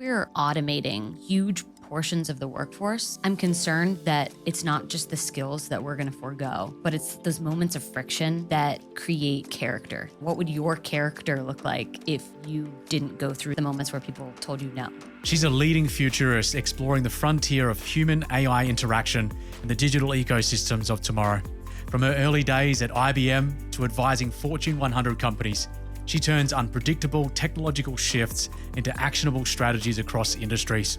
We're automating huge portions of the workforce. I'm concerned that it's not just the skills that we're going to forego, but it's those moments of friction that create character. What would your character look like if you didn't go through the moments where people told you no? She's a leading futurist exploring the frontier of human-AI interaction and the digital ecosystems of tomorrow. From her early days at IBM to advising Fortune 100 companies, she turns unpredictable technological shifts into actionable strategies across industries.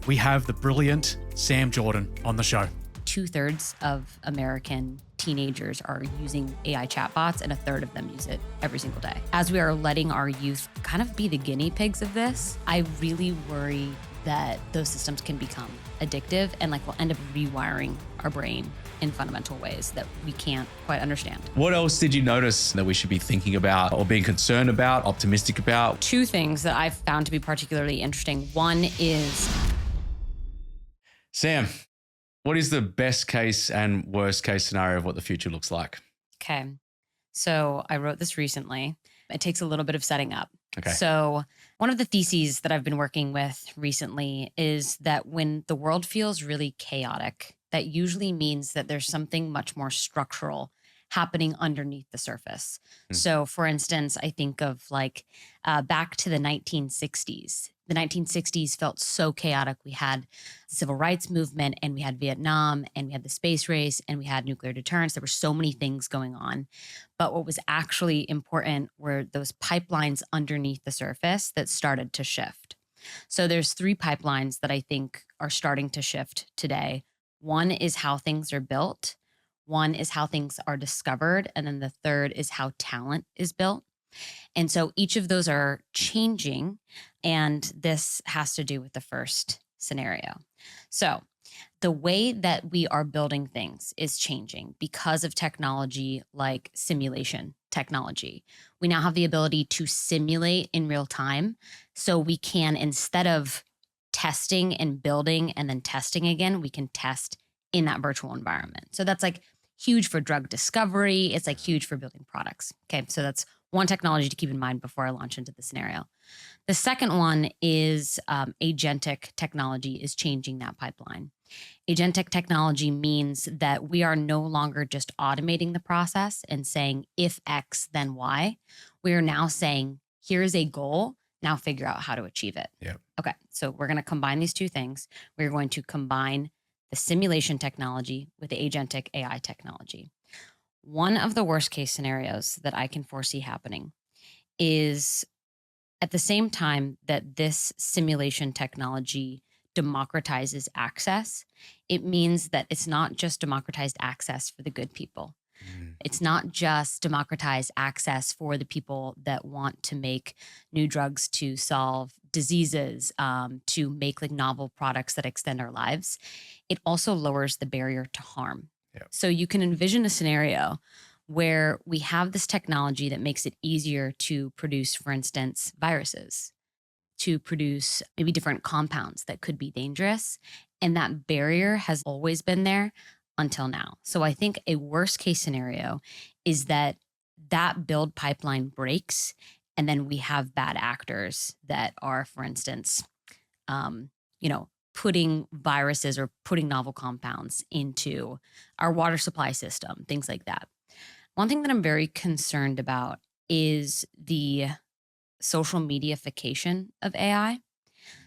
We have the brilliant Sam Jordan on the show. 2/3 of American teenagers are using AI chatbots, and 1/3 of them use it every single day. As we are letting our youth kind of be the guinea pigs of this, I really worry that those systems can become addictive and we'll end up rewiring our brain in fundamental ways that we can't quite understand. What else did you notice that we should be thinking about or being concerned about, optimistic about? Two things that I've found to be particularly interesting. One is... Sam, what is the best case and worst case scenario of what the future looks like? Okay. So I wrote this recently. It takes a little bit of setting up. Okay. So one of the theses that I've been working with recently is that when the world feels really chaotic, that usually means that there's something much more structural happening underneath the surface. So for instance, I think of back to the 1960s. The 1960s felt so chaotic. We had the civil rights movement, and we had Vietnam, and we had the space race, and we had nuclear deterrence. There were so many things going on. But what was actually important were those pipelines underneath the surface that started to shift. So there's 3 pipelines that I think are starting to shift today. One is how things are built. One is how things are discovered. And then the third is how talent is built. And so each of those are changing. And this has to do with the first scenario. So the way that we are building things is changing because of technology like simulation technology. We now have the ability to simulate in real time. So we can, instead of testing and building and then testing again, we can test in that virtual environment. So that's huge for drug discovery. It's huge for building products. Okay, so that's one technology to keep in mind before I launch into the scenario. The second one is agentic technology is changing that pipeline. Agentic technology means that we are no longer just automating the process and saying, if X, then Y. We are now saying, here's a goal. Now figure out how to achieve it. Yeah. Okay, so we're going to combine these two things. We're going to combine the simulation technology with the agentic AI technology. One of the worst case scenarios that I can foresee happening is at the same time that this simulation technology democratizes access, it means that it's not just democratized access for the good people. It's not just democratized access for the people that want to make new drugs to solve diseases, to make novel products that extend our lives. It also lowers the barrier to harm. Yep. So you can envision a scenario where we have this technology that makes it easier to produce, for instance, viruses, to produce maybe different compounds that could be dangerous. And that barrier has always been there until now. So I think a worst case scenario is that build pipeline breaks, and then we have bad actors that are, for instance, putting viruses or putting novel compounds into our water supply system, things like that. One thing that I'm very concerned about is the social mediaification of AI.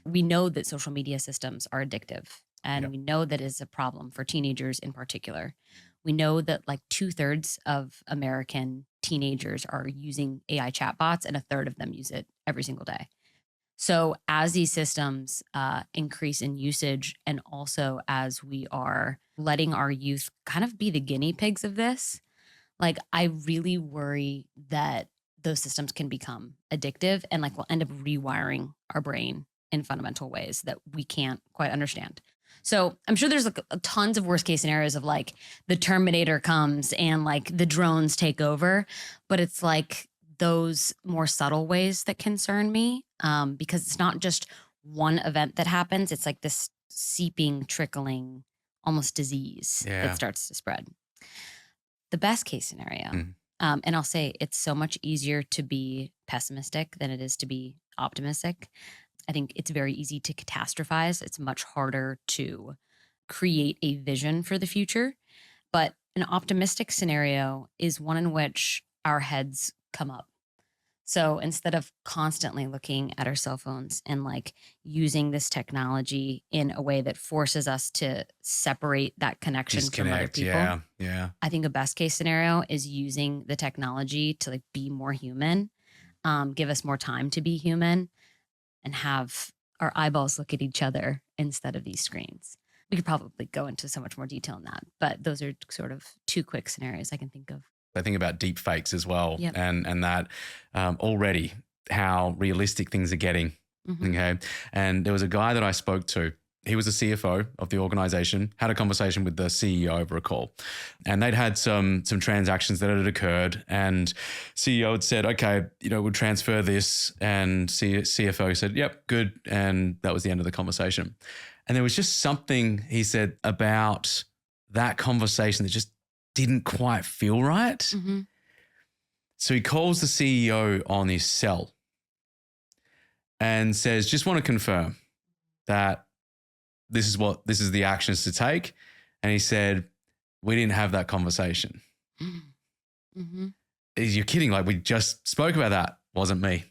We know that social media systems are addictive. And we know that is a problem for teenagers in particular. We know that 2/3 of American teenagers are using AI chatbots, and 1/3 of them use it every single day. So as these systems increase in usage, and also as we are letting our youth kind of be the guinea pigs of this, I really worry that those systems can become addictive and we'll end up rewiring our brain in fundamental ways that we can't quite understand. So I'm sure there's tons of worst case scenarios of the Terminator comes and the drones take over, but it's those more subtle ways that concern me, because it's not just one event that happens. It's this seeping, trickling, almost disease that starts to spread. The best case scenario, and I'll say it's so much easier to be pessimistic than it is to be optimistic. I think it's very easy to catastrophize. It's much harder to create a vision for the future. But an optimistic scenario is one in which our heads come up. So instead of constantly looking at our cell phones and like using this technology in a way that forces us to separate that connection from other Disconnect. people, Yeah. I think a best case scenario is using the technology to like be more human, give us more time to be human, and have our eyeballs look at each other instead of these screens. We could probably go into so much more detail in that, but those are sort of two quick scenarios I can think of. I think about deepfakes as well, Yep. and that already how realistic things are getting. Mhm. Okay, and there was a guy that I spoke to. He was the CFO of the organization. Had a conversation with the CEO over a call, and they'd had some transactions that had occurred. And CEO had said, "Okay, we'll transfer this," and CFO said, "Yep, good," and that was the end of the conversation. And there was just something he said about that conversation that just didn't quite feel right. Mm-hmm. So he calls the CEO on his cell and says, "Just want to confirm that this is the actions to take." And he said, "We didn't have that conversation." Mm-hmm. You're kidding. Like, we just spoke about that. Wasn't me.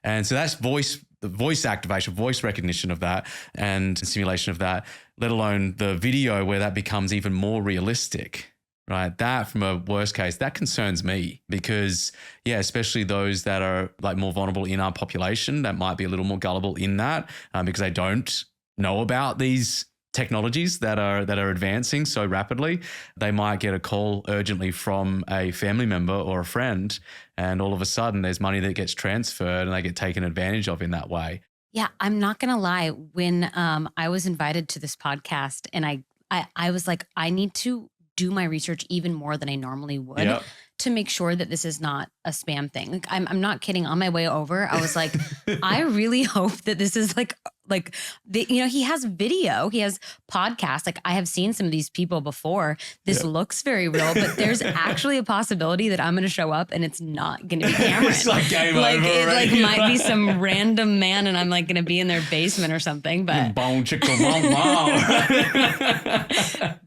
And so that's the voice activation, voice recognition of that and simulation of that, let alone the video where that becomes even more realistic. Right. That, from a worst case, that concerns me because, especially those that are like more vulnerable in our population that might be a little more gullible in that because they don't know about these technologies that are advancing so rapidly. They might get a call urgently from a family member or a friend, and all of a sudden there's money that gets transferred and they get taken advantage of in that way. Yeah, I'm not going to lie. When I was invited to this podcast and I was like, I need to do my research even more than I normally would to make sure that this is not a spam thing. Like, I'm not kidding. On my way over, I was like, I really hope that this is like he has video, he has podcasts. Like, I have seen some of these people before. This looks very real, but there's actually a possibility that I'm going to show up and it's not going to be Cameron. It's like game like over. It right? like might be some random man, and I'm like going to be in their basement or something. But Bone chicka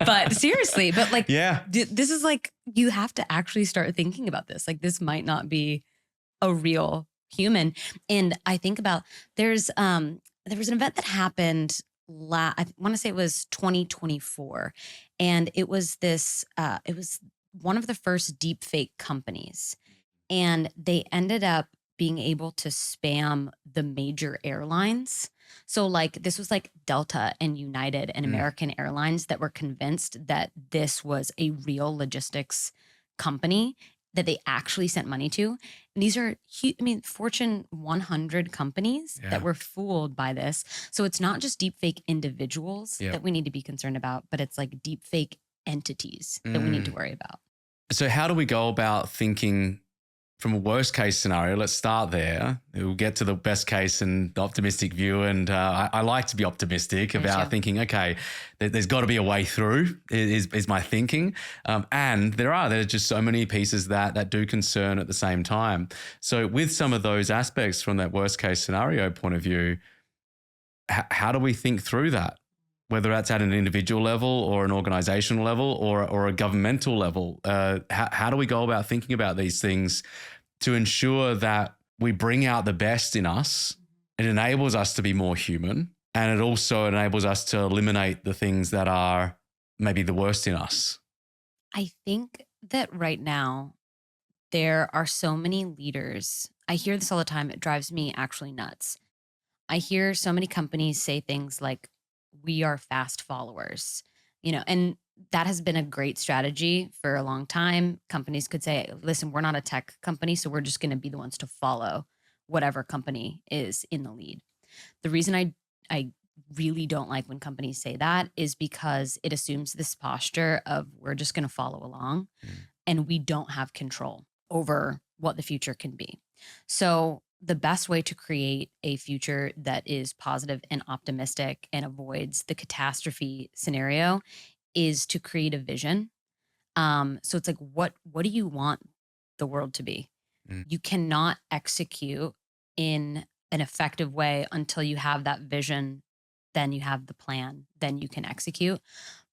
but seriously, but like, yeah, this is like, you have to actually start thinking about this. Like, this might not be a real human. And I think about there was an event that happened I want to say it was 2024, and it was it was one of the first deepfake companies, and they ended up being able to spam the major airlines. So like, this was like Delta and United and American Airlines that were convinced that this was a real logistics company that they actually sent money to. And these are, Fortune 100 companies that were fooled by this. So it's not just deepfake individuals that we need to be concerned about, but it's like deepfake entities that we need to worry about. So how do we go about thinking from a worst case scenario? Let's start there. We'll get to the best case and the optimistic view. And I like to be optimistic about thinking, okay, there's got to be a way through is my thinking. And there are just so many pieces that do concern at the same time. So with some of those aspects from that worst case scenario point of view, how do we think through that? Whether that's at an individual level or an organizational level or a governmental level, how do we go about thinking about these things to ensure that we bring out the best in us? It enables us to be more human, and it also enables us to eliminate the things that are maybe the worst in us. I think that right now there are so many leaders. I hear this all the time. It drives me actually nuts. I hear so many companies say things like, we are fast followers, and that has been a great strategy for a long time. Companies could say, listen, we're not a tech company, so we're just going to be the ones to follow whatever company is in the lead. The reason I really don't like when companies say that is because it assumes this posture of we're just going to follow along and we don't have control over what the future can be. So the best way to create a future that is positive and optimistic and avoids the catastrophe scenario is to create a vision. So it's like, what do you want the world to be? You cannot execute in an effective way until you have that vision, then you have the plan, then you can execute.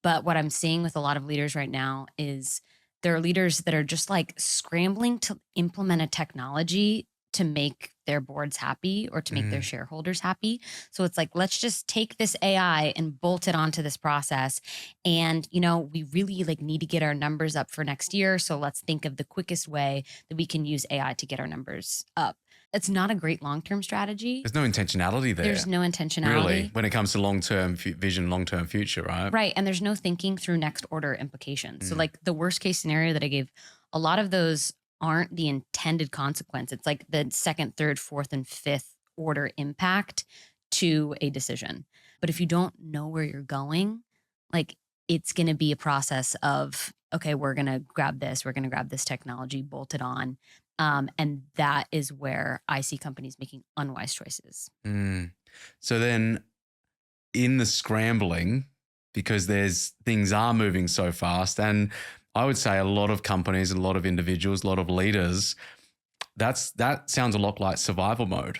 But what I'm seeing with a lot of leaders right now is there are leaders that are just like scrambling to implement a technology to make their boards happy or to make their shareholders happy. So it's like, let's just take this AI and bolt it onto this process. And, we really like need to get our numbers up for next year. So let's think of the quickest way that we can use AI to get our numbers up. It's not a great long-term strategy. There's no intentionality there. There's no intentionality. Really, when it comes to long-term vision, long-term future, right? Right. And there's no thinking through next order implications. So like the worst case scenario that I gave, a lot of those aren't the intended consequence. It's like the second, third, fourth, and fifth order impact to a decision. But if you don't know where you're going, like it's going to be a process of, okay, we're going to grab this technology, bolt it on. And that is where I see companies making unwise choices. So then in the scrambling, because things are moving so fast, and I would say a lot of companies, a lot of individuals, a lot of leaders, that sounds a lot like survival mode,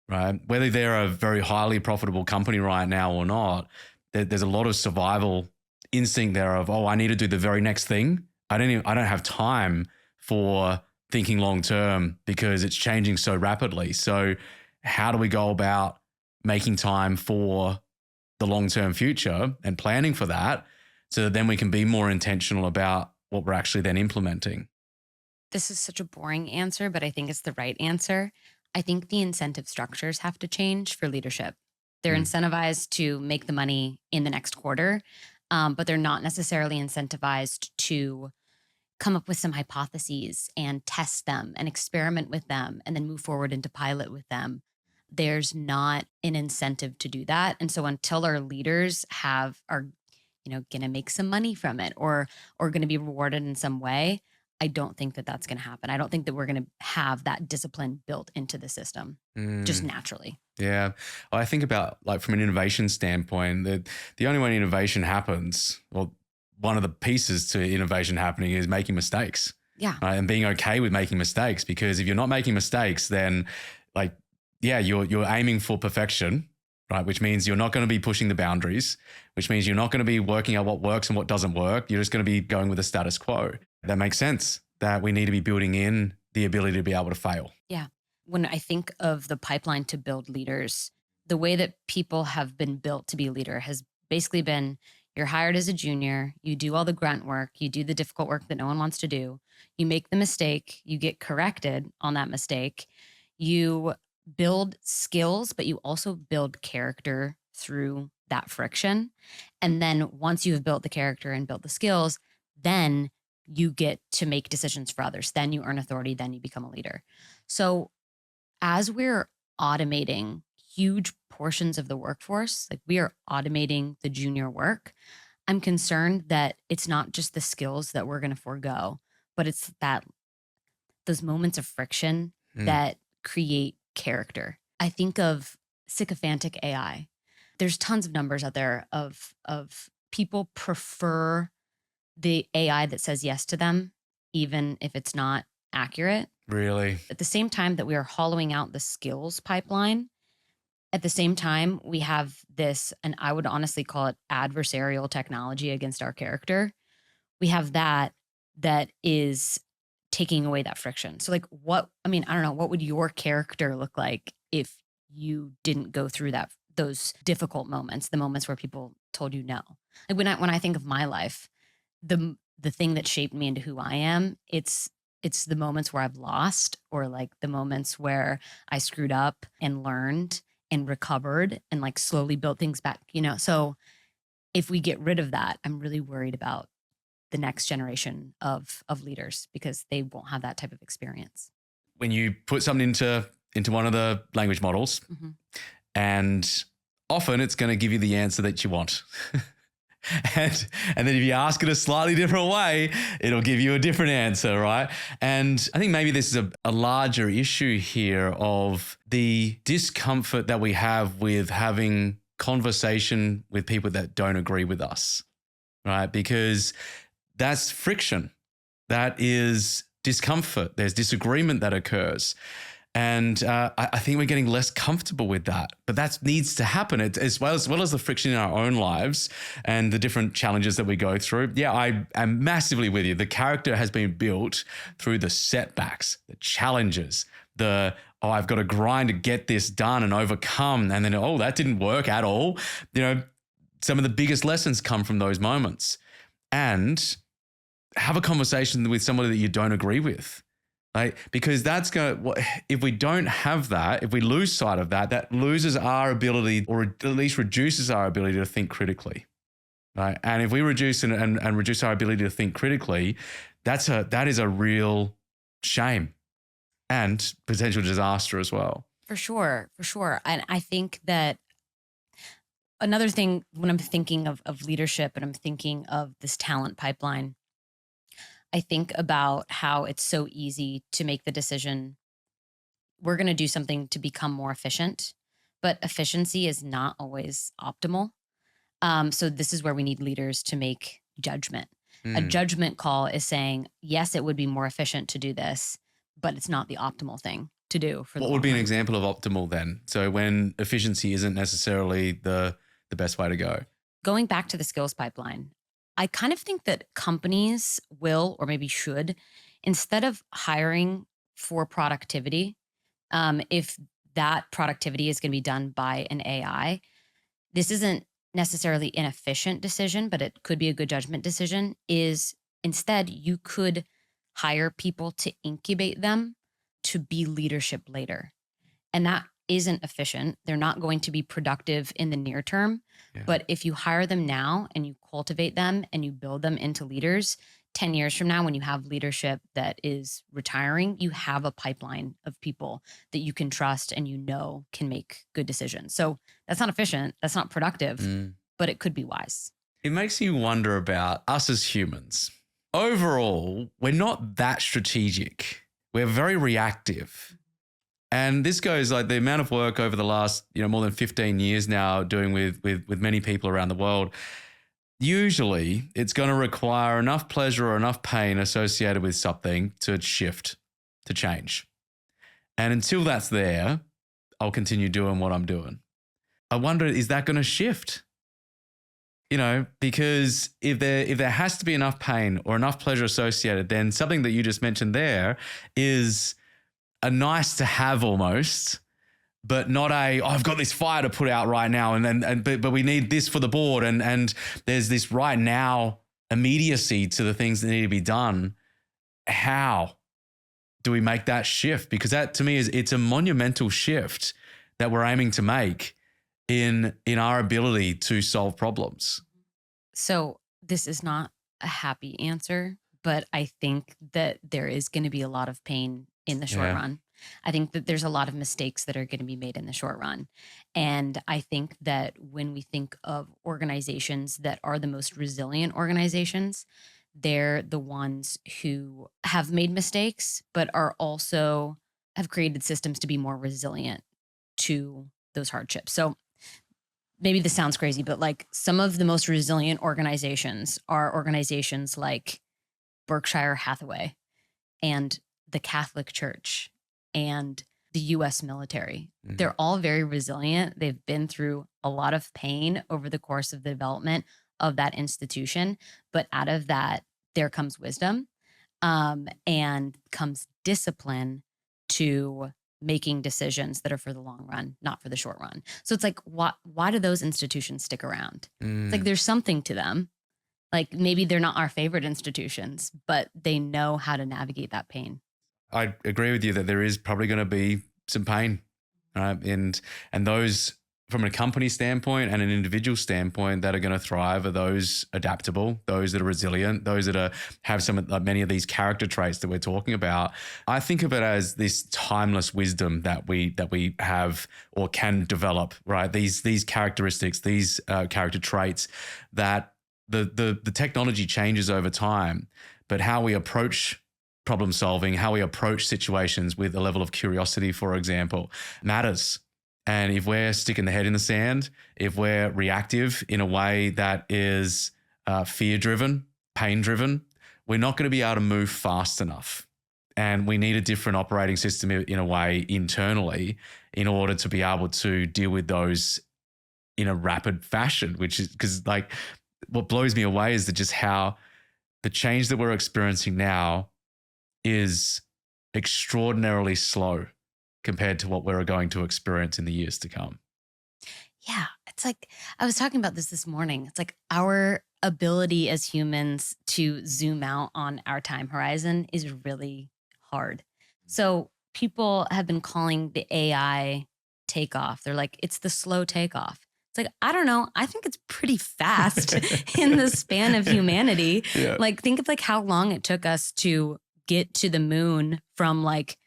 right? Whether they're a very highly profitable company right now or not, there's a lot of survival instinct there of, I need to do the very next thing. I don't have time for thinking long term because it's changing so rapidly. So how do we go about making time for the long-term future and planning for that so that then we can be more intentional about what we're actually then implementing? This is such a boring answer, but I think it's the right answer. I think the incentive structures have to change for leadership. They're incentivized to make the money in the next quarter, but they're not necessarily incentivized to come up with some hypotheses and test them and experiment with them and then move forward into pilot with them. There's not an incentive to do that. And so until our leaders are going to make some money from it or going to be rewarded in some way, I don't think that that's going to happen. I don't think that we're going to have that discipline built into the system just naturally. Yeah. Well, I think about like from an innovation standpoint, the only way innovation happens, well, one of the pieces to innovation happening is making mistakes. Yeah. Right? And being okay with making mistakes, because if you're not making mistakes, then you're aiming for perfection, right? Which means you're not going to be pushing the boundaries, which means you're not going to be working out what works and what doesn't work. You're just going to be going with the status quo. That makes sense that we need to be building in the ability to be able to fail. Yeah. When I think of the pipeline to build leaders, the way that people have been built to be a leader has basically been you're hired as a junior, you do all the grunt work, you do the difficult work that no one wants to do, you make the mistake, you get corrected on that mistake, you build skills, but you also build character through that friction. And then once you have built the character and built the skills, then you get to make decisions for others. Then you earn authority, then you become a leader. So as we're automating huge portions of the workforce, like we are automating the junior work, I'm concerned that it's not just the skills that we're going to forego, but it's those moments of friction that create character. I think of sycophantic AI. There's tons of numbers out there of people prefer the AI that says yes to them, even if it's not accurate. Really? At the same time that we are hollowing out the skills pipeline, at the same time, we have this, and I would honestly call it adversarial technology against our character. We have that is taking away that friction. So like I don't know, what would your character look like if you didn't go through those difficult moments, the moments where people told you no? Like when I think of my life, the thing that shaped me into who I am, it's the moments where I've lost, or like the moments where I screwed up and learned and recovered and like slowly built things back, So if we get rid of that, I'm really worried about the next generation of leaders because they won't have that type of experience. When you put something into one of the language models, and often it's going to give you the answer that you want. And then if you ask it a slightly different way, it'll give you a different answer, right? And I think maybe this is a larger issue here of the discomfort that we have with having conversation with people that don't agree with us, right? Because that's friction. That is discomfort. There's disagreement that occurs. And I think we're getting less comfortable with that, but that needs to happen as well as the friction in our own lives and the different challenges that we go through. Yeah, I am massively with you. The character has been built through the setbacks, the challenges, I've got to grind to get this done and overcome. And then, that didn't work at all. Some of the biggest lessons come from those moments. And have a conversation with somebody that you don't agree with. Right? Because if we don't have that, if we lose sight of that, that loses our ability, or at least reduces our ability to think critically. Right? And if we reduce and reduce our ability to think critically, that is a real shame and potential disaster as well. For sure. And I think that another thing, when I'm thinking of leadership and I'm thinking of this talent pipeline, I think about how it's so easy to make the decision, we're going to do something to become more efficient, but efficiency is not always optimal. So this is where we need leaders to make judgment. A judgment call is saying, yes, it would be more efficient to do this, but it's not the optimal thing to do. What would be an example of optimal then? So when efficiency isn't necessarily the best way to go. Going back to the skills pipeline, I kind of think that companies will, or maybe should, instead of hiring for productivity, if that productivity is going to be done by an AI, this isn't necessarily an efficient decision, but it could be a good judgment decision, is instead you could hire people to incubate them to be leadership later. And that isn't efficient. They're not going to be productive in the near term. Yeah. But if you hire them now and you cultivate them and you build them into leaders, 10 years from now, when you have leadership that is retiring, you have a pipeline of people that you can trust and can make good decisions. So that's not efficient. That's not productive, but it could be wise. It makes you wonder about us as humans. Overall, we're not that strategic. We're very reactive. And this goes like the amount of work over the last, more than 15 years now doing with many people around the world. Usually it's going to require enough pleasure or enough pain associated with something to shift, to change. And until that's there, I'll continue doing what I'm doing. I wonder, is that going to shift? Because if there has to be enough pain or enough pleasure associated, then something that you just mentioned there is a nice to have almost, but not I've got this fire to put out right now, but we need this for the board, and there's this right now immediacy to the things that need to be done. How do we make that shift? Because that to me it's a monumental shift that we're aiming to make in our ability to solve problems. So this is not a happy answer, but I think that there is going to be a lot of pain in the short run. I think that there's a lot of mistakes that are going to be made in the short run. And I think that when we think of organizations that are the most resilient organizations, they're the ones who have made mistakes, but are also have created systems to be more resilient to those hardships. So maybe this sounds crazy, but like some of the most resilient organizations are organizations like Berkshire Hathaway and the Catholic Church and the US military. Mm-hmm. They're all very resilient. They've been through a lot of pain over the course of the development of that institution. But out of that, there comes wisdom and comes discipline to making decisions that are for the long run, not for the short run. So it's like, why do those institutions stick around? It's like there's something to them. Like maybe they're not our favorite institutions, but they know how to navigate that pain. I agree with you that there is probably going to be some pain, right? And those from a company standpoint and an individual standpoint that are going to thrive are those adaptable, those that are resilient, those that have many of these character traits that we're talking about. I think of it as this timeless wisdom that we have or can develop, right? These characteristics, these character traits that the technology changes over time, but how we approach problem solving, how we approach situations with a level of curiosity, for example, matters. And if we're sticking the head in the sand, if we're reactive in a way that is fear-driven, pain-driven, we're not going to be able to move fast enough. And we need a different operating system in a way internally in order to be able to deal with those in a rapid fashion, which is because like what blows me away is that just how the change that we're experiencing now is extraordinarily slow compared to what we're going to experience in the years to come. Yeah. It's like, I was talking about this morning. It's like our ability as humans to zoom out on our time horizon is really hard. So people have been calling the AI takeoff. They're like, it's the slow takeoff. It's like, I don't know. I think it's pretty fast in the span of humanity. Yeah. Like, think of like how long it took us to get to the moon from like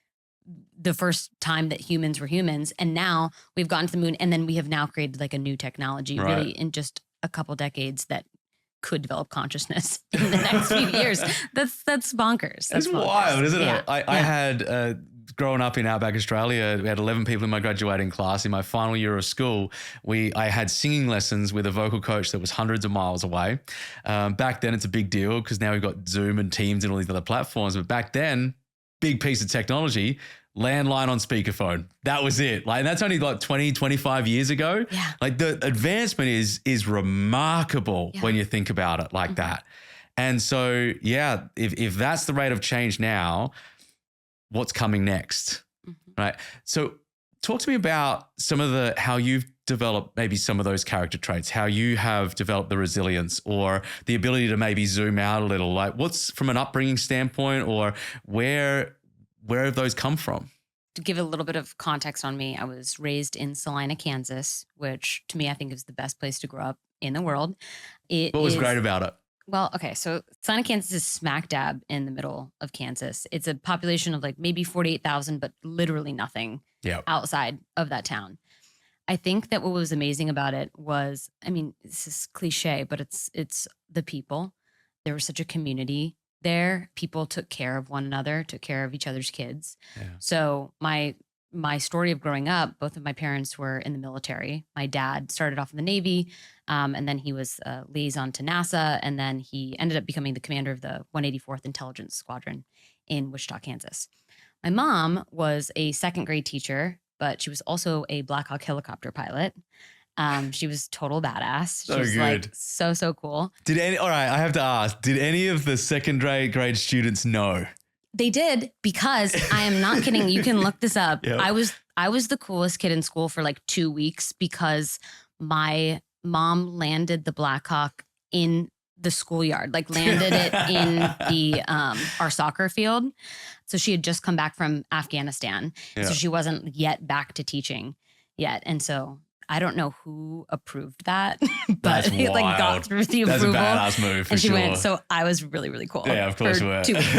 the first time that humans were humans. And now we've gotten to the moon, and then we have now created like a new technology Right. really in just a couple decades that could develop consciousness in the next few years. That's bonkers. That's bonkers. wild, isn't Yeah. it? I had, growing up in Outback Australia, we had 11 people in my graduating class. In my final year of school, I had singing lessons with a vocal coach that was hundreds of miles away. Back then, it's a big deal because now we've got Zoom and Teams and all these other platforms. But back then, big piece of technology, landline on speakerphone. That was it. Like, and that's only like 20, 25 years ago. Yeah. Like the advancement is remarkable when you think about it like that. And so, yeah, if that's the rate of change now, what's coming next, right? So talk to me about some of how you've developed maybe some of those character traits, how you have developed the resilience or the ability to maybe zoom out a little. Like what's from an upbringing standpoint, or where have those come from? To give a little bit of context on me, I was raised in Salina, Kansas, which to me, I think is the best place to grow up in the world. What was great about it? Well, okay, so Salina, Kansas is smack dab in the middle of Kansas. It's a population of like maybe 48,000, but literally nothing outside of that town. I think that what was amazing about it was, I mean, this is cliche, but it's the people. There was such a community there. People took care of one another, took care of each other's kids. Yeah. So my story of growing up, both of my parents were in the military. My dad started off in the Navy, and then he was a liaison to NASA, and then he ended up becoming the commander of the 184th Intelligence Squadron in Wichita, Kansas. My mom was a second grade teacher, but she was also a Black Hawk helicopter pilot. She was total badass. She was good. like so cool. All right, I have to ask, did any of the second grade students know? They did, because I am not kidding. You can look this up. Yep. I was the coolest kid in school for like 2 weeks because my mom landed the Black Hawk in the schoolyard, like landed it in the our soccer field. So she had just come back from Afghanistan. So she wasn't yet back to teaching yet. And so I don't know who approved that, but it like got through the approval. That's a badass move for and she sure. went, so I was really, really cool. Yeah, of course for you were. 2 weeks.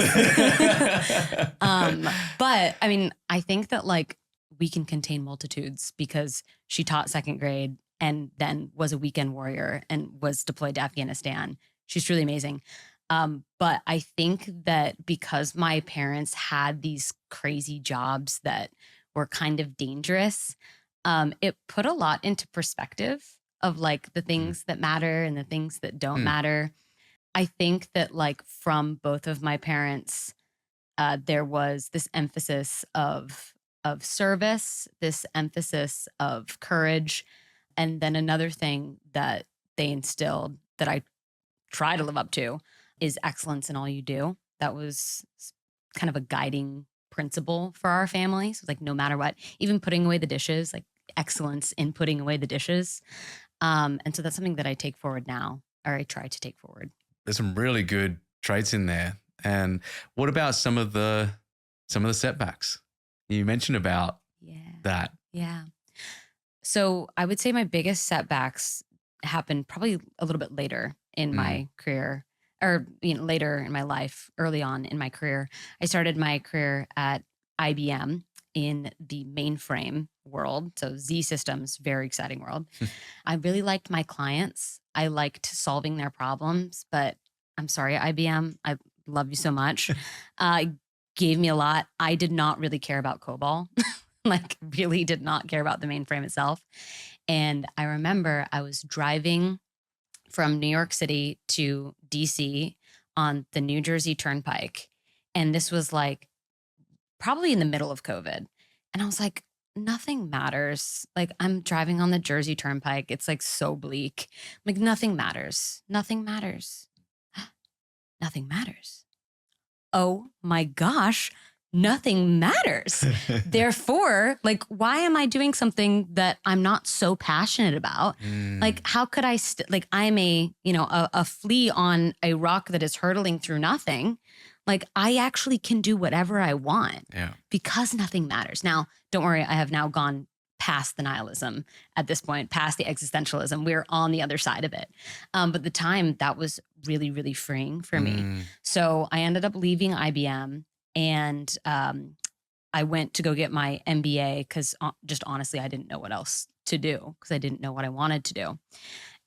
But I mean, I think that like we can contain multitudes because she taught second grade and then was a weekend warrior and was deployed to Afghanistan. She's truly amazing. But I think that because my parents had these crazy jobs that were kind of dangerous, it put a lot into perspective of like the things that matter and the things that don't matter. I think that like from both of my parents, there was this emphasis of service, this emphasis of courage. And then another thing that they instilled that I try to live up to is excellence in all you do. That was kind of a guiding principle for our family. So like no matter what, even putting away the dishes, like excellence in putting away the dishes. And so that's something that I take forward now, or I try to take forward. There's some really good traits in there. And what about some of the setbacks you mentioned about that? Yeah. So I would say my biggest setbacks happened probably a little bit later in my career, or later in my life, early on in my career. I started my career at IBM in the mainframe world. So Z Systems, very exciting world. I really liked my clients. I liked solving their problems, but I'm sorry, IBM, I love you so much. Gave me a lot. I did not really care about COBOL, like really did not care about the mainframe itself. And I remember I was driving from New York City to DC on the New Jersey Turnpike. And this was like probably in the middle of COVID. And I was like, nothing matters. Like, I'm driving on the Jersey Turnpike. It's like so bleak. Like, nothing matters. Nothing matters. Nothing matters. Oh my gosh, nothing matters. Therefore, like, why am I doing something that I'm not so passionate about? Like, how could I, like, I'm a flea on a rock that is hurtling through nothing. Like, I actually can do whatever I want because nothing matters. Now, don't worry, I have now gone past the nihilism at this point, past the existentialism. We're on the other side of it. But at the time, that was really, really freeing for me. So I ended up leaving IBM, and I went to go get my MBA because just honestly, I didn't know what else to do because I didn't know what I wanted to do.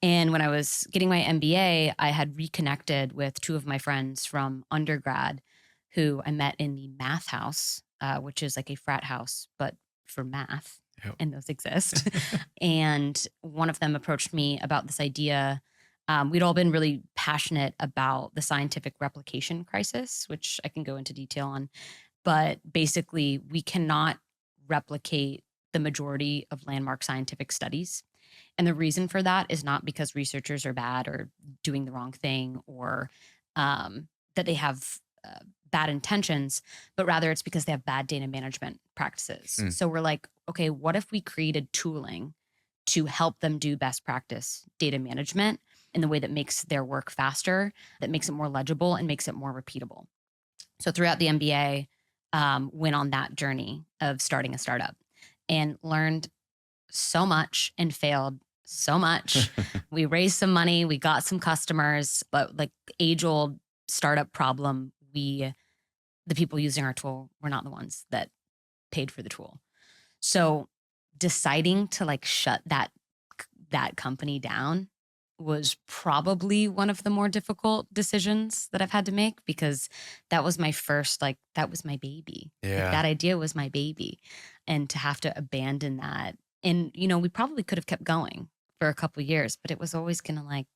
And when I was getting my MBA, I had reconnected with two of my friends from undergrad who I met in the math house, which is like a frat house, but for math. Yep. And those exist. And one of them approached me about this idea. We'd all been really passionate about the scientific replication crisis, which I can go into detail on. But basically, we cannot replicate the majority of landmark scientific studies. And the reason for that is not because researchers are bad or doing the wrong thing or that they have bad intentions, but rather it's because they have bad data management practices. So we're like, okay, what if we created tooling to help them do best practice data management in the way that makes their work faster, that makes it more legible and makes it more repeatable? So throughout the MBA, went on that journey of starting a startup and learned so much and failed so much. We raised some money, we got some customers, but like age-old startup problem, the people using our tool were not the ones that paid for the tool. So deciding to like shut that company down was probably one of the more difficult decisions that I've had to make because that was my first, like, that was my baby. Yeah. Like, that idea was my baby. And to have to abandon that. And, you know, we probably could have kept going for a couple of years, but it was always going to like,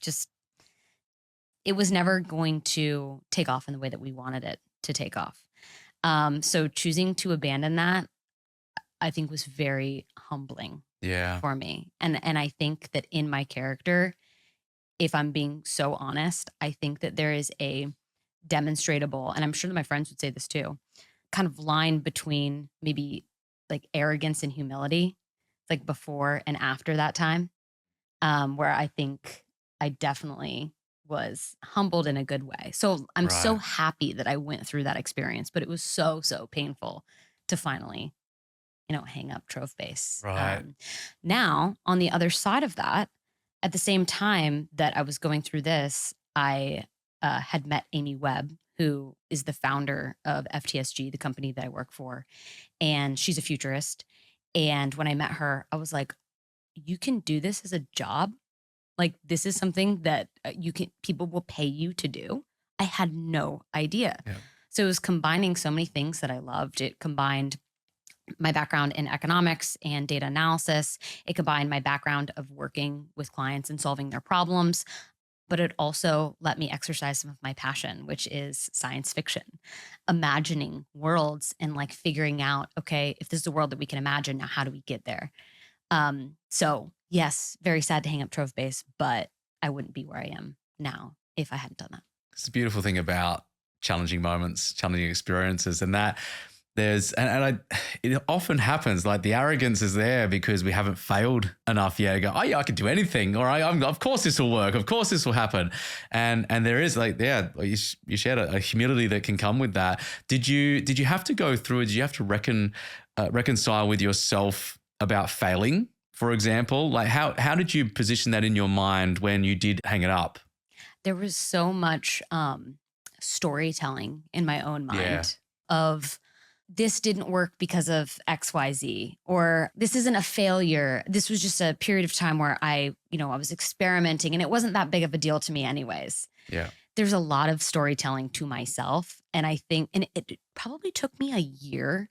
just, it was never going to take off in the way that we wanted it to take off. So choosing to abandon that, I think was very humbling for me. And I think that in my character, if I'm being so honest, I think that there is a demonstrable, and I'm sure that my friends would say this too, kind of line between maybe like arrogance and humility, like before and after that time, where I think I definitely was humbled in a good way. So I'm so happy that I went through that experience, but it was so painful to finally, you know, hang up Trove Base. Now, on the other side of that, at the same time that I was going through this, I had met Amy Webb, who is the founder of FTSG, the company that I work for. And she's a futurist. And when I met her, I was like, you can do this as a job? Like, this is something that people will pay you to do? I had no idea. Yeah. So it was combining so many things that I loved. It combined my background in economics and data analysis. It combined my background of working with clients and solving their problems. But it also let me exercise some of my passion, which is science fiction, imagining worlds and like figuring out, okay, if this is a world that we can imagine, now how do we get there? So yes, very sad to hang up Trove Base, but I wouldn't be where I am now if I hadn't done that. It's the beautiful thing about challenging moments, challenging experiences, and that it often happens, like the arrogance is there because we haven't failed enough yet to go, oh yeah, I can do anything. Or of course this will work. Of course this will happen. And there is like, you shared a humility that can come with that. Did you have to go through it? Did you have to reconcile with yourself about failing, for example? Like how did you position that in your mind when you did hang it up? There was so much storytelling in my own mind of, this didn't work because of XYZ, or this isn't a failure. This was just a period of time where I was experimenting and it wasn't that big of a deal to me anyways. Yeah. There's a lot of storytelling to myself. And I think, and it probably took me a year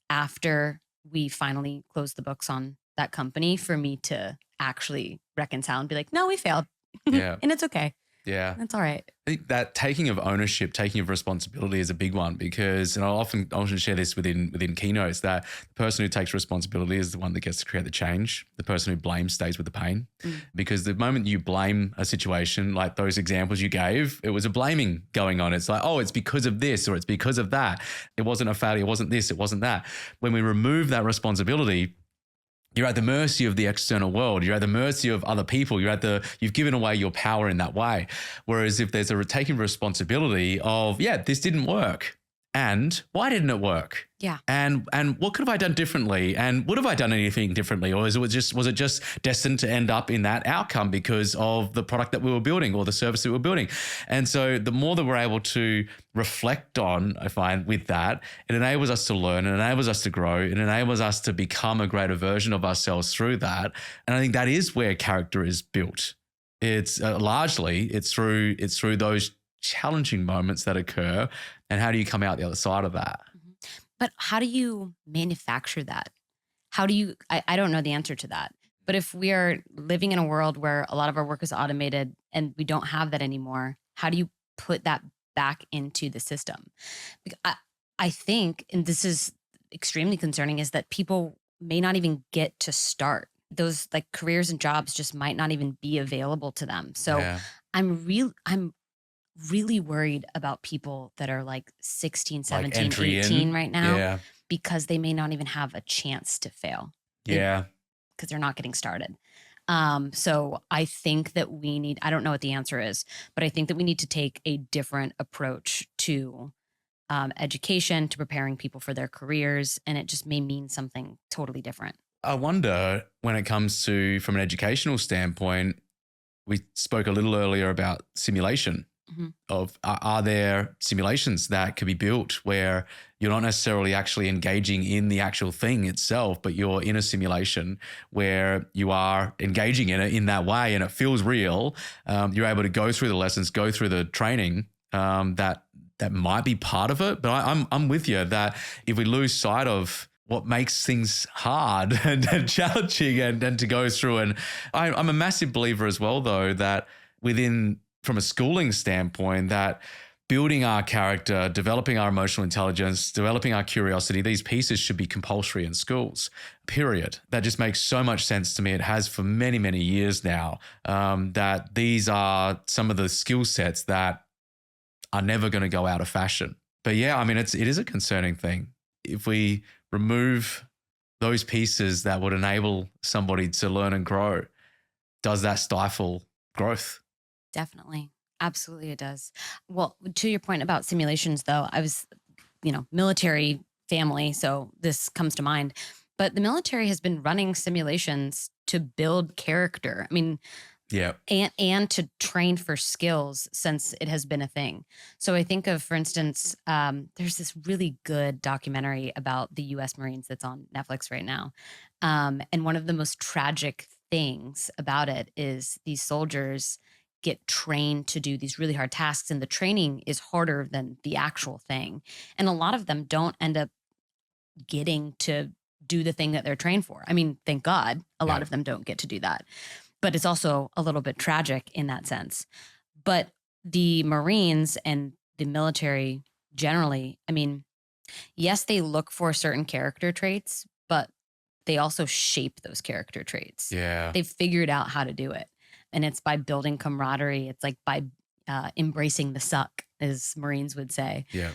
after we finally closed the books on that company for me to actually reconcile and be like, no, we failed. Yeah. And it's okay. Yeah. That's all right. I think that taking of ownership, taking of responsibility is a big one because, and I often share this within keynotes, that the person who takes responsibility is the one that gets to create the change. The person who blames stays with the pain. Because the moment you blame a situation, like those examples you gave, it was a blaming going on. It's like, oh, it's because of this or it's because of that. It wasn't a failure. It wasn't this. It wasn't that. When we remove that responsibility, you're at the mercy of the external world. You're at the mercy of other people. You've given away your power in that way. Whereas if there's a taking responsibility of, yeah, this didn't work. And why didn't it work? Yeah. And what could have I done differently? And would have I done anything differently? Or was it just destined to end up in that outcome because of the product that we were building or the service that we were building? And so the more that we're able to reflect on, I find with that, it enables us to learn, it enables us to grow, it enables us to become a greater version of ourselves through that. And I think that is where character is built. It's largely through those challenging moments that occur, and how do you come out the other side of that? But how do you manufacture that? How do you, I don't know the answer to that. But if we are living in a world where a lot of our work is automated and we don't have that anymore, how do you put that back into the system? I think, and this is extremely concerning, is that people may not even get to start. Those like careers and jobs just might not even be available to them. So Yeah. I'm really worried about people that are like 16, 17, entry 18 in. right now, Yeah. because they may not even have a chance to fail. Yeah. Because they're not getting started. So I think that we need, I don't know what the answer is, but I think that we need to take a different approach to education, to preparing people for their careers. And it just may mean something totally different. I wonder when it comes to, from an educational standpoint, we spoke a little earlier about simulation. Of are there simulations that could be built where you're not necessarily actually engaging in the actual thing itself, but you're in a simulation where you are engaging in it in that way and it feels real. You're able to go through the lessons, go through the training, that might be part of it. But I'm with you that if we lose sight of what makes things hard and challenging and to go through, and I'm a massive believer as well, though, that from a schooling standpoint, that building our character, developing our emotional intelligence, developing our curiosity, these pieces should be compulsory in schools, period. That just makes so much sense to me. It has for many, many years now, that these are some of the skill sets that are never going to go out of fashion. But yeah, I mean, it is a concerning thing. If we remove those pieces that would enable somebody to learn and grow, does that stifle growth? Definitely. Absolutely it does. Well, to your point about simulations, though, I was, military family, so this comes to mind. But the military has been running simulations to build character. I mean, yeah, and to train for skills since it has been a thing. So I think of, for instance, there's this really good documentary about the U.S. Marines that's on Netflix right now. And one of the most tragic things about it is these soldiers get trained to do these really hard tasks, and the training is harder than the actual thing. And a lot of them don't end up getting to do the thing that they're trained for. I mean, thank God a lot of them don't get to do that. But it's also a little bit tragic in that sense. But the Marines and the military generally, I mean, yes, they look for certain character traits, but they also shape those character traits. Yeah. They've figured out how to do it. And it's by building camaraderie. It's like by embracing the suck, as Marines would say. Yeah.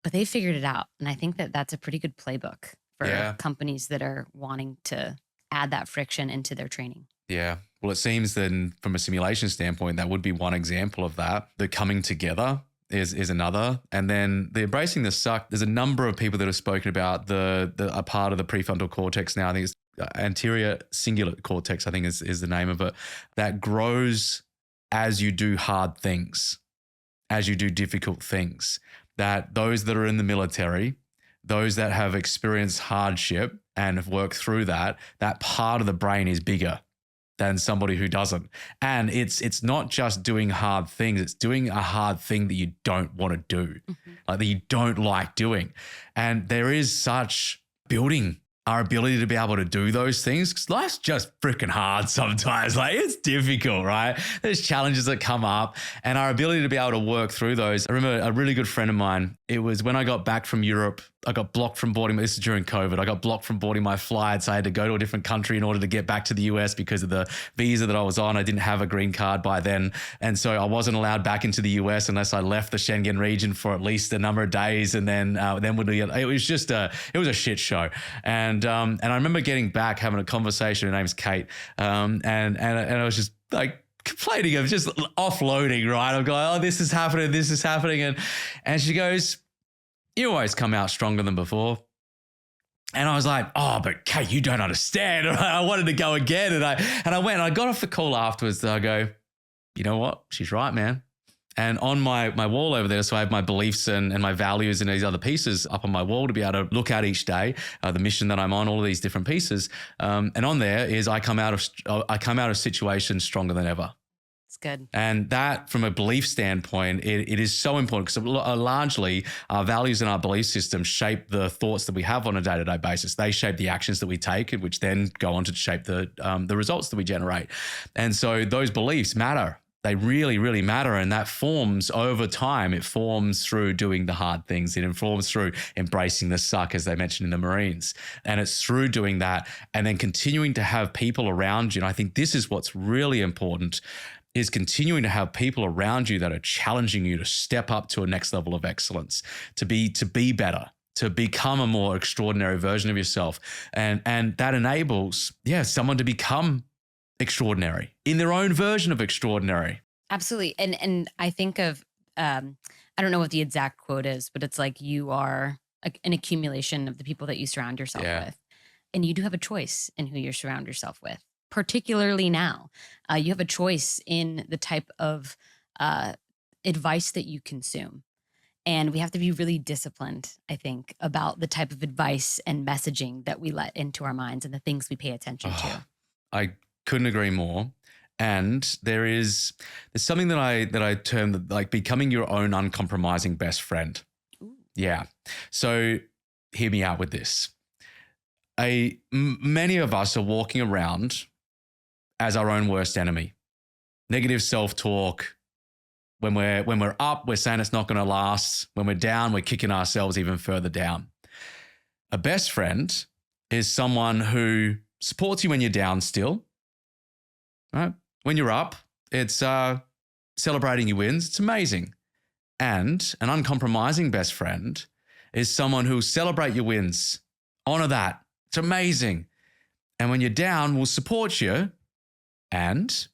But they figured it out. And I think that that's a pretty good playbook for – companies that are wanting to add that friction into their training. Yeah. Well, it seems then from a simulation standpoint, that would be one example of that. The coming together is another. And then the embracing the suck, there's a number of people that have spoken about a part of the prefrontal cortex now. I think it's anterior cingulate cortex, I think is the name of it, that grows as you do hard things, as you do difficult things. That those that are in the military, those that have experienced hardship and have worked through that part of the brain is bigger than somebody who doesn't. And it's not just doing hard things, it's doing a hard thing that you don't want to do, like that you don't like doing. And there is such building our ability to be able to do those things, because life's just freaking hard sometimes. Like, it's difficult, right? There's challenges that come up, and our ability to be able to work through those. I remember a really good friend of mine, it was when I got back from Europe, I got blocked from boarding, this is during COVID, I got blocked from boarding my flights. I had to go to a different country in order to get back to the US because of the visa that I was on. I didn't have a green card by then. And so I wasn't allowed back into the US unless I left the Schengen region for at least a number of days. And then it was just it was a shit show. And I remember getting back, having a conversation. Her name's Kate. And I was just like, complaining of just offloading, right? I'm going, oh, this is happening. And she goes, you always come out stronger than before. And I was like, oh, but Kate, you don't understand. I wanted to go again. And I went and I got off the call afterwards. I go, you know what? She's right, man. And on my wall over there, so I have my beliefs and my values and these other pieces up on my wall to be able to look at each day, the mission that I'm on, all of these different pieces. And on there is I come out of situations stronger than ever. It's good. And that, from a belief standpoint, it is so important because largely our values and our belief system shape the thoughts that we have on a day-to-day basis. They shape the actions that we take, which then go on to shape the results that we generate. And so those beliefs matter. They really, really matter. And that forms over time. It forms through doing the hard things. It informs through embracing the suck, as they mentioned in the Marines. And it's through doing that and then continuing to have people around you. And I think this is what's really important, is continuing to have people around you that are challenging you to step up to a next level of excellence, to be better, to become a more extraordinary version of yourself. And that enables, someone to become extraordinary in their own version of extraordinary. Absolutely. And I think of, I don't know what the exact quote is, but it's like you are an accumulation of the people that you surround yourself with. And you do have a choice in who you surround yourself with. Particularly now, you have a choice in the type of advice that you consume. And we have to be really disciplined, I think, about the type of advice and messaging that we let into our minds and the things we pay attention to. I couldn't agree more. And there's something that I term like becoming your own uncompromising best friend. Ooh. Yeah. So hear me out with this. Many of us are walking around as our own worst enemy. Negative self-talk. When we're up, we're saying it's not going to last. When we're down, we're kicking ourselves even further down. A best friend is someone who supports you when you're down still. Right? When you're up, it's celebrating your wins. It's amazing. And an uncompromising best friend is someone who will celebrate your wins, honor that. It's amazing. And when you're down, will support you and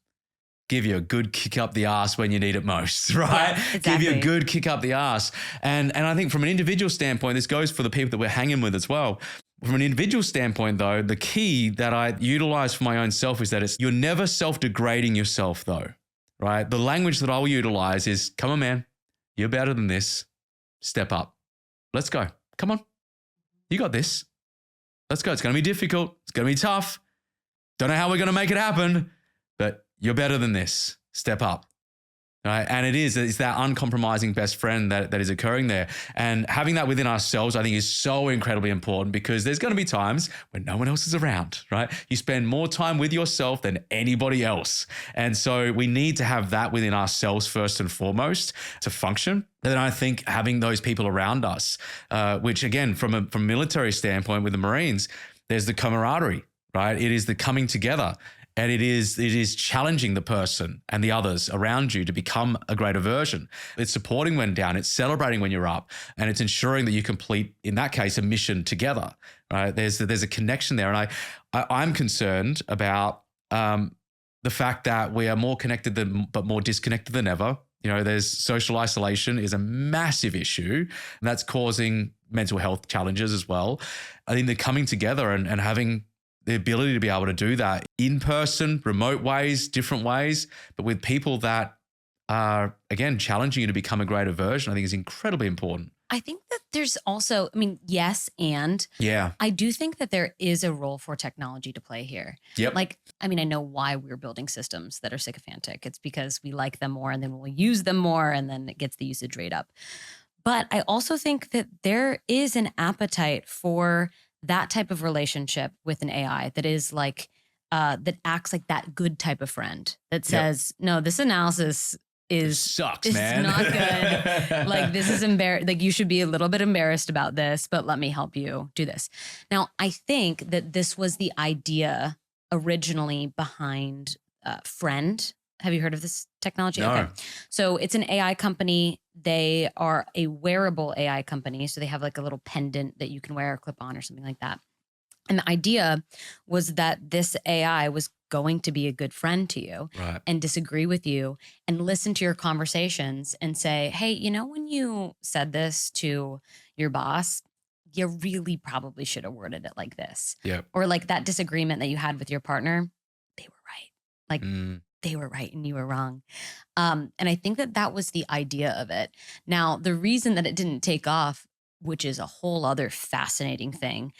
give you a good kick up the ass when you need it most, right? Yeah, exactly. Give you a good kick up the ass. And I think from an individual standpoint, this goes for the people that we're hanging with as well. From an individual standpoint, though, the key that I utilize for my own self is that you're never self-degrading yourself, though, right? The language that I'll utilize is, come on, man, you're better than this. Step up. Let's go. Come on. You got this. Let's go. It's going to be difficult. It's going to be tough. Don't know how we're going to make it happen, but you're better than this. Step up. Right? And it's that uncompromising best friend that is occurring there. And having that within ourselves, I think, is so incredibly important, because there's going to be times when no one else is around, right? You spend more time with yourself than anybody else. And so we need to have that within ourselves first and foremost to function. And then I think having those people around us, which again, from a military standpoint with the Marines, there's the camaraderie, right? It is the coming together. And it is challenging the person and the others around you to become a greater version. It's supporting when down, it's celebrating when you're up, and it's ensuring that you complete, in that case, a mission together, right? There's a connection there. And I'm concerned about the fact that we are more connected but more disconnected than ever. You know, there's social isolation is a massive issue, and that's causing mental health challenges as well. I think the coming together and having the ability to be able to do that in person, remote ways, different ways, but with people that are, again, challenging you to become a greater version, I think is incredibly important. I think that there's also, yes, and I do think that there is a role for technology to play here. Yep. I know why we're building systems that are sycophantic. It's because we like them more, and then we'll use them more, and then it gets the usage rate up. But I also think that there is an appetite for that type of relationship with an AI that is like, that acts like that good type of friend that says, no, this analysis sucks, is man. not good. Like, this is like, you should be a little bit embarrassed about this, but let me help you do this. Now, I think that this was the idea originally behind Friend. Have you heard of this technology? No. Okay. So it's an AI company. They are a wearable AI company. So they have like a little pendant that you can wear or clip on or something like that. And the idea was that this AI was going to be a good friend to you, right, and disagree with you and listen to your conversations and say, hey, you know, when you said this to your boss, you really probably should have worded it like this. Yep. Or like that disagreement that you had with your partner, they were right. Like they were right and you were wrong. And I think that that was the idea of it. Now, the reason that it didn't take off, which is a whole other fascinating thing,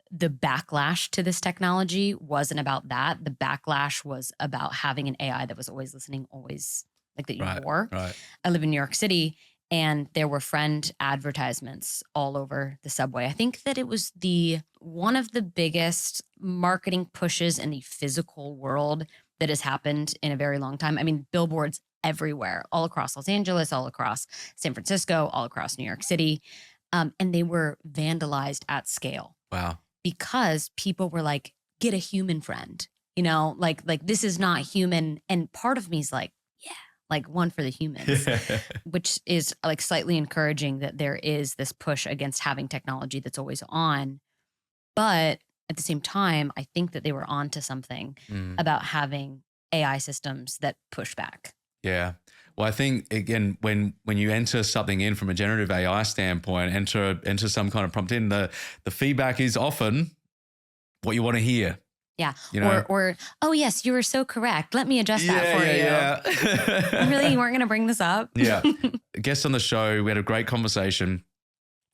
the backlash to this technology wasn't about that. The backlash was about having an AI that was always listening, always like that you wore. Right. I live in New York City, and there were Friend advertisements all over the subway. I think that it was one of the biggest marketing pushes in the physical world that has happened in a very long time. I mean, billboards everywhere, all across Los Angeles, all across San Francisco, all across New York City. And they were vandalized at scale. Wow. Because people were like, get a human friend, you know, like this is not human. And part of me is like, yeah, like one for the humans, which is like slightly encouraging that there is this push against having technology that's always on. But at the same time, I think that they were onto something about having AI systems that push back. Yeah. Well, I think, again, when you enter something in from a generative AI standpoint, enter some kind of prompt in, the feedback is often what you want to hear. Yeah. You know? Or, oh, yes, you were so correct. Let me adjust that for you. Yeah. Really? You weren't going to bring this up? Yeah. A guest on the show, we had a great conversation.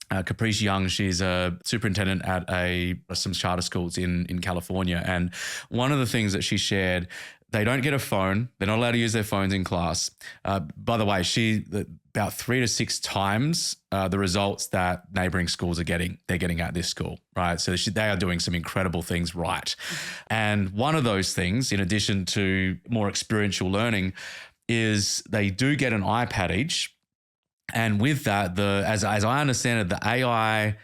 Caprice Young, she's a superintendent at some charter schools in California. And one of the things that she shared, they don't get a phone. They're not allowed to use their phones in class. By the way, about 3 to 6 times the results that neighboring schools they're getting at this school, right? So they are doing some incredible things right. And one of those things, in addition to more experiential learning, is they do get an iPad each. And with that, as I understand it, the AI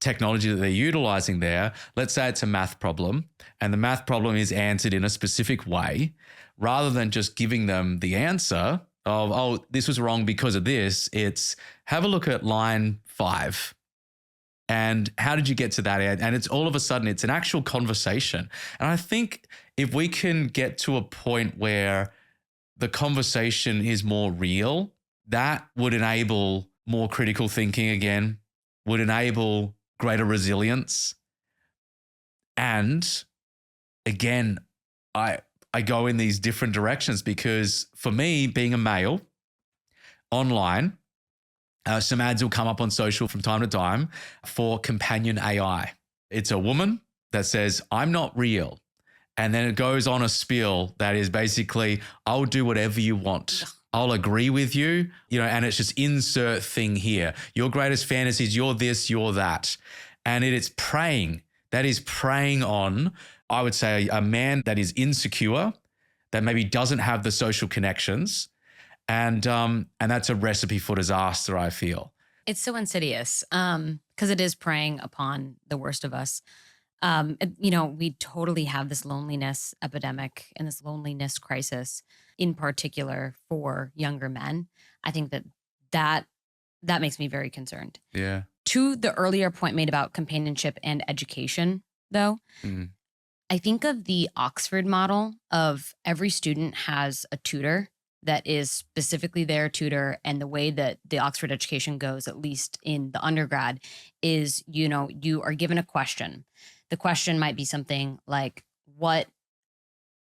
technology that they're utilizing there, let's say it's a math problem, and the math problem is answered in a specific way, rather than just giving them the answer of, oh, this was wrong because of this, it's have a look at line 5. And how did you get to that? And it's all of a sudden, it's an actual conversation. And I think if we can get to a point where the conversation is more real, that would enable more critical thinking again, would enable greater resilience. And again, I go in these different directions because for me, being a male, online, some ads will come up on social from time to time for companion AI. It's a woman that says, I'm not real. And then it goes on a spiel that is basically, I'll do whatever you want. I'll agree with you, and it's just insert thing here. Your greatest fantasies, you're this, you're that. And it is preying. That is preying on, I would say, a man that is insecure, that maybe doesn't have the social connections. And that's a recipe for disaster, I feel. It's so insidious because it is preying upon the worst of us. We totally have this loneliness epidemic and this loneliness crisis, in particular for younger men. I think that makes me very concerned. Yeah. To the earlier point made about companionship and education, though, I think of the Oxford model of every student has a tutor that is specifically their tutor. And the way that the Oxford education goes, at least in the undergrad, is, you are given a question. The question might be something like, what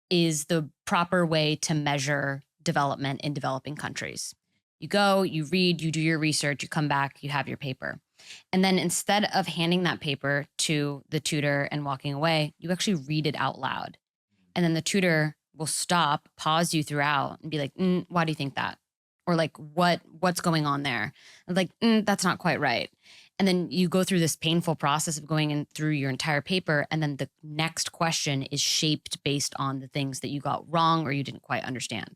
is the proper way to measure development in developing countries? You go, you read, you do your research, you come back, you have your paper. And then instead of handing that paper to the tutor and walking away, you actually read it out loud. And then the tutor will stop, pause you throughout and be like, why do you think that? Or like, what's going on there? And like, that's not quite right. And then you go through this painful process of going in through your entire paper. And then the next question is shaped based on the things that you got wrong or you didn't quite understand.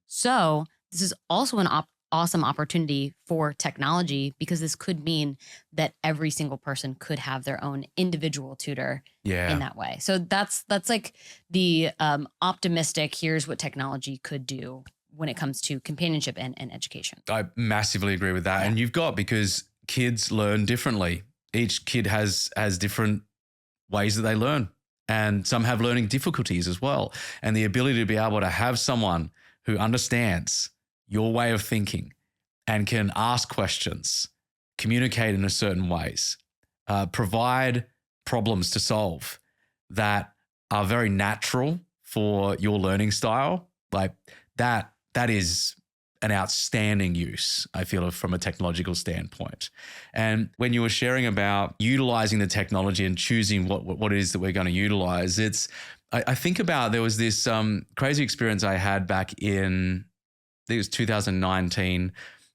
So this is also an awesome opportunity for technology, because this could mean that every single person could have their own individual tutor in that way. So that's like the optimistic, here's what technology could do when it comes to companionship and education. I massively agree with that. Yeah. And you've got, because kids learn differently. Each kid has different ways that they learn, and some have learning difficulties as well. And the ability to be able to have someone who understands your way of thinking and can ask questions, communicate in a certain ways, provide problems to solve that are very natural for your learning style, like that is an outstanding use, I feel, from a technological standpoint. And when you were sharing about utilizing the technology and choosing what it is that we're going to utilize, I think about, there was this crazy experience I had back in, I think it was 2019.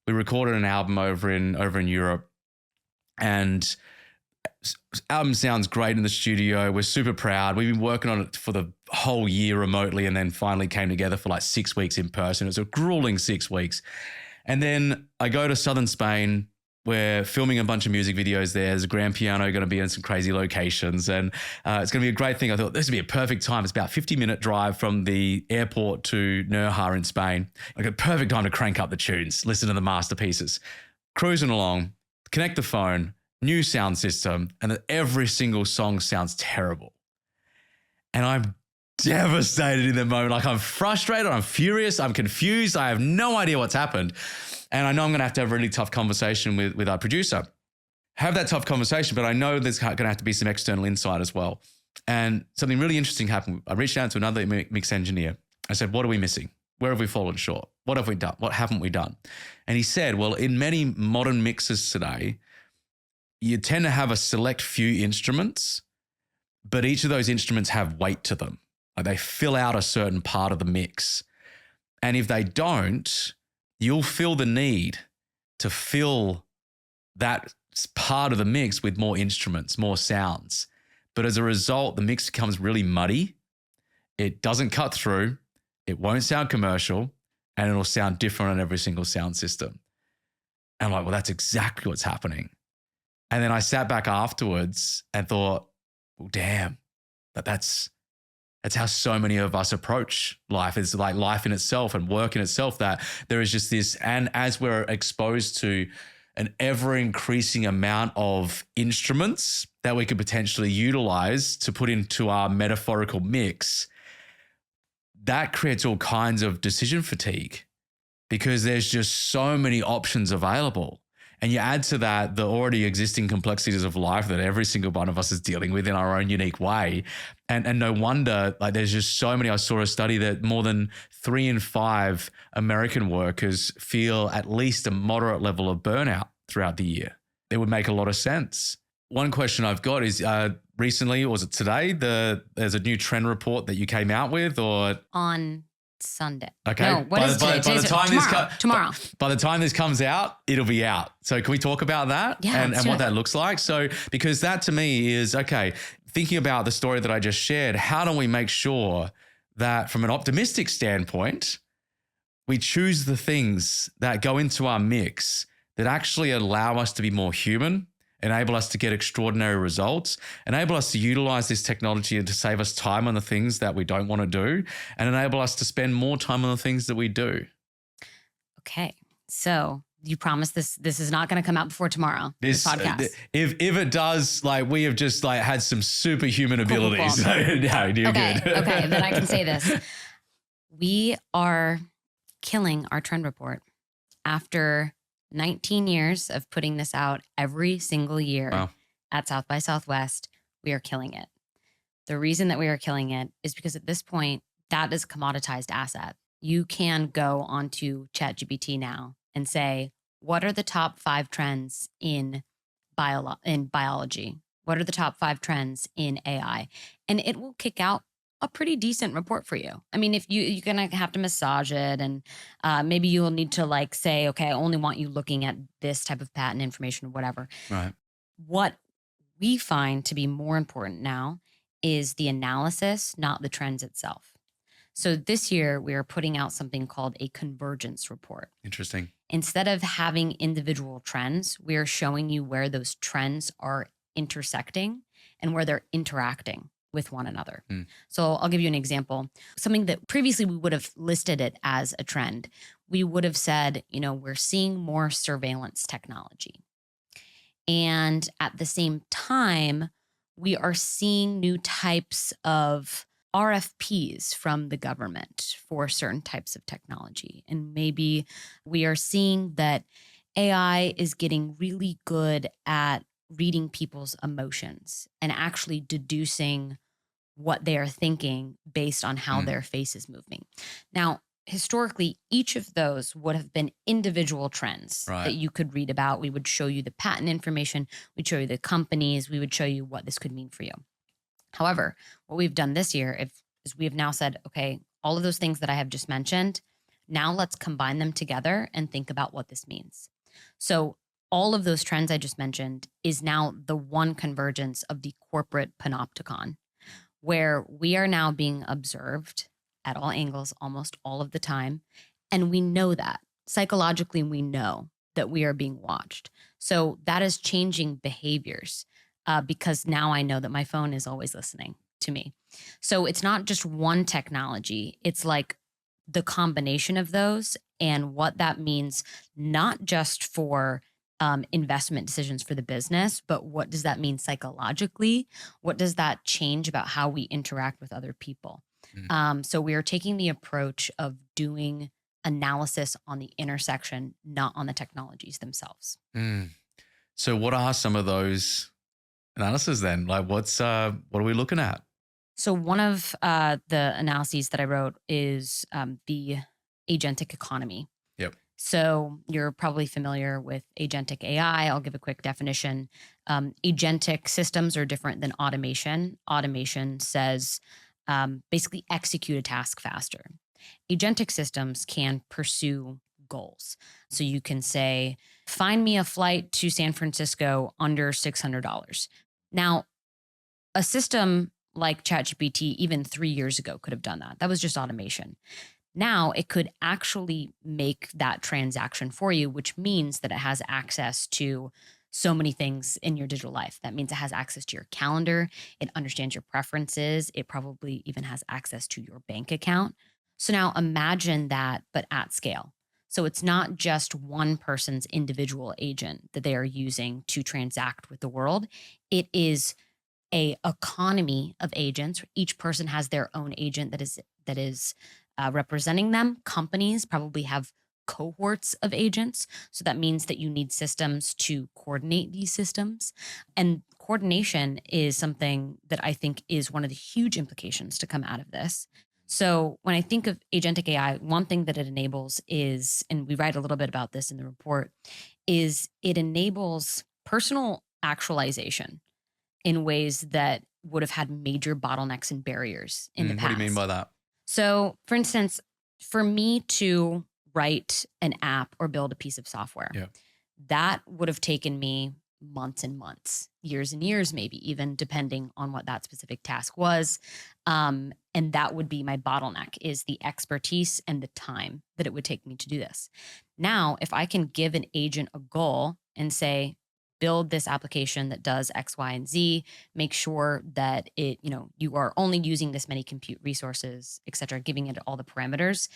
We recorded an album over in Europe, and album sounds great in the studio. We're super proud. We've been working on it for the whole year remotely, and then finally came together for like 6 weeks in person. It was a grueling 6 weeks. And then I go to southern Spain. We're filming a bunch of music videos there. There's a grand piano going to be in some crazy locations, and it's going to be a great thing. I thought this would be a perfect time. It's about a 50-minute drive from the airport to Nerja in Spain. Like a perfect time to crank up the tunes, listen to the masterpieces. Cruising along, connect the phone, new sound system, and that every single song sounds terrible. And I'm devastated in the moment. Like, I'm frustrated, I'm furious, I'm confused. I have no idea what's happened. And I know I'm going to have a really tough conversation with our producer. Have that tough conversation, but I know there's going to have to be some external insight as well. And something really interesting happened. I reached out to another mix engineer. I said, what are we missing? Where have we fallen short? What have we done? What haven't we done? And he said, well, in many modern mixes today, you tend to have a select few instruments, but each of those instruments have weight to them. Like, they fill out a certain part of the mix. And if they don't, you'll feel the need to fill that part of the mix with more instruments, more sounds. But as a result, the mix becomes really muddy. It doesn't cut through. It won't sound commercial, and it'll sound different on every single sound system. And I'm like, well, that's exactly what's happening. And then I sat back afterwards and thought, well, damn, that's how so many of us approach life. It's like life in itself and work in itself, that there is just this, and as we're exposed to an ever increasing amount of instruments that we could potentially utilize to put into our metaphorical mix, that creates all kinds of decision fatigue, because there's just so many options available. And you add to that the already existing complexities of life that every single one of us is dealing with in our own unique way. And no wonder, like, there's just so many. I saw a study that more than 3 in 5 American workers feel at least a moderate level of burnout throughout the year. It would make a lot of sense. One question I've got is, recently, or was it today, there's a new trend report that you came out with, or on Sunday. Okay. No, what is today? Tomorrow. By the time this comes out, it'll be out. So can we talk about that? Yeah, and what that looks like? So, because that to me is, okay, thinking about the story that I just shared, how do we make sure that from an optimistic standpoint, we choose the things that go into our mix that actually allow us to be more human, enable us to get extraordinary results, enable us to utilize this technology and to save us time on the things that we don't want to do, and enable us to spend more time on the things that we do. Okay. So you promise this is not going to come out before tomorrow, this podcast. If it does, like, we have just like had some superhuman abilities. Cool. No, you're good. Okay, then I can say this. We are killing our trend report after 19 years of putting this out every single year at South by Southwest. We are killing it. The reason that we are killing it is because at this point, that is a commoditized asset. You can go onto ChatGPT now and say, what are the top 5 trends in biology? What are the top 5 trends in AI? And it will kick out a pretty decent report for you. I mean, if you're going to have to massage it, and maybe you'll need to like say, okay, I only want you looking at this type of patent information or whatever. Right. What we find to be more important now is the analysis, not the trends itself. So this year, we are putting out something called a convergence report. Interesting. Instead of having individual trends, we are showing you where those trends are intersecting and where they're interacting with one another. So I'll give you an example. Something that previously we would have listed it as a trend. We would have said, we're seeing more surveillance technology. And at the same time, we are seeing new types of RFPs from the government for certain types of technology. And maybe we are seeing that AI is getting really good at reading people's emotions and actually deducing what they are thinking based on how their face is moving. Now, historically, each of those would have been individual trends that you could read about. We would show you the patent information. We'd show you the companies. We would show you what this could mean for you. However, what we've done this year is we have now said, okay, all of those things that I have just mentioned, now let's combine them together and think about what this means. So all of those trends I just mentioned is now the one convergence of the corporate panopticon, where we are now being observed at all angles almost all of the time. And we know that. Psychologically, we know that we are being watched. So that is changing behaviors because now I know that my phone is always listening to me. So it's not just one technology. It's like the combination of those and what that means, not just for investment decisions for the business, but what does that mean psychologically? What does that change about how we interact with other people? So we are taking the approach of doing analysis on the intersection, not on the technologies themselves. So what are some of those analysis then? Like what are we looking at? So one of the analyses that I wrote is the agentic economy. Yep. So you're probably familiar with agentic AI. I'll give a quick definition. Agentic systems are different than automation. Automation says basically execute a task faster. Agentic systems can pursue goals. So you can say, find me a flight to San Francisco under $600. Now, a system like ChatGPT, even 3 years ago, could have done that. That was just automation. Now it could actually make that transaction for you, which means that it has access to so many things in your digital life. That means it has access to your calendar. It understands your preferences. It probably even has access to your bank account. So now imagine that, but at scale. So it's not just one person's individual agent that they are using to transact with the world. It is a economy of agents. Each person has their own agent that is representing them. Companies probably have cohorts of agents. So that means that you need systems to coordinate these systems. And coordination is something that I think is one of the huge implications to come out of this. So when I think of agentic AI, one thing that it enables is, and we write a little bit about this in the report, is it enables personal actualization in ways that would have had major bottlenecks and barriers in the past. What do you mean by that? So for instance, for me to write an app or build a piece of software, that would have taken me months and months, years and years, maybe even depending on what that specific task was. And that would be my bottleneck, is the expertise and the time that it would take me to do this. Now, if I can give an agent a goal and say, build this application that does X, Y, and Z, make sure that you are only using this many compute resources, et cetera, giving it all the parameters,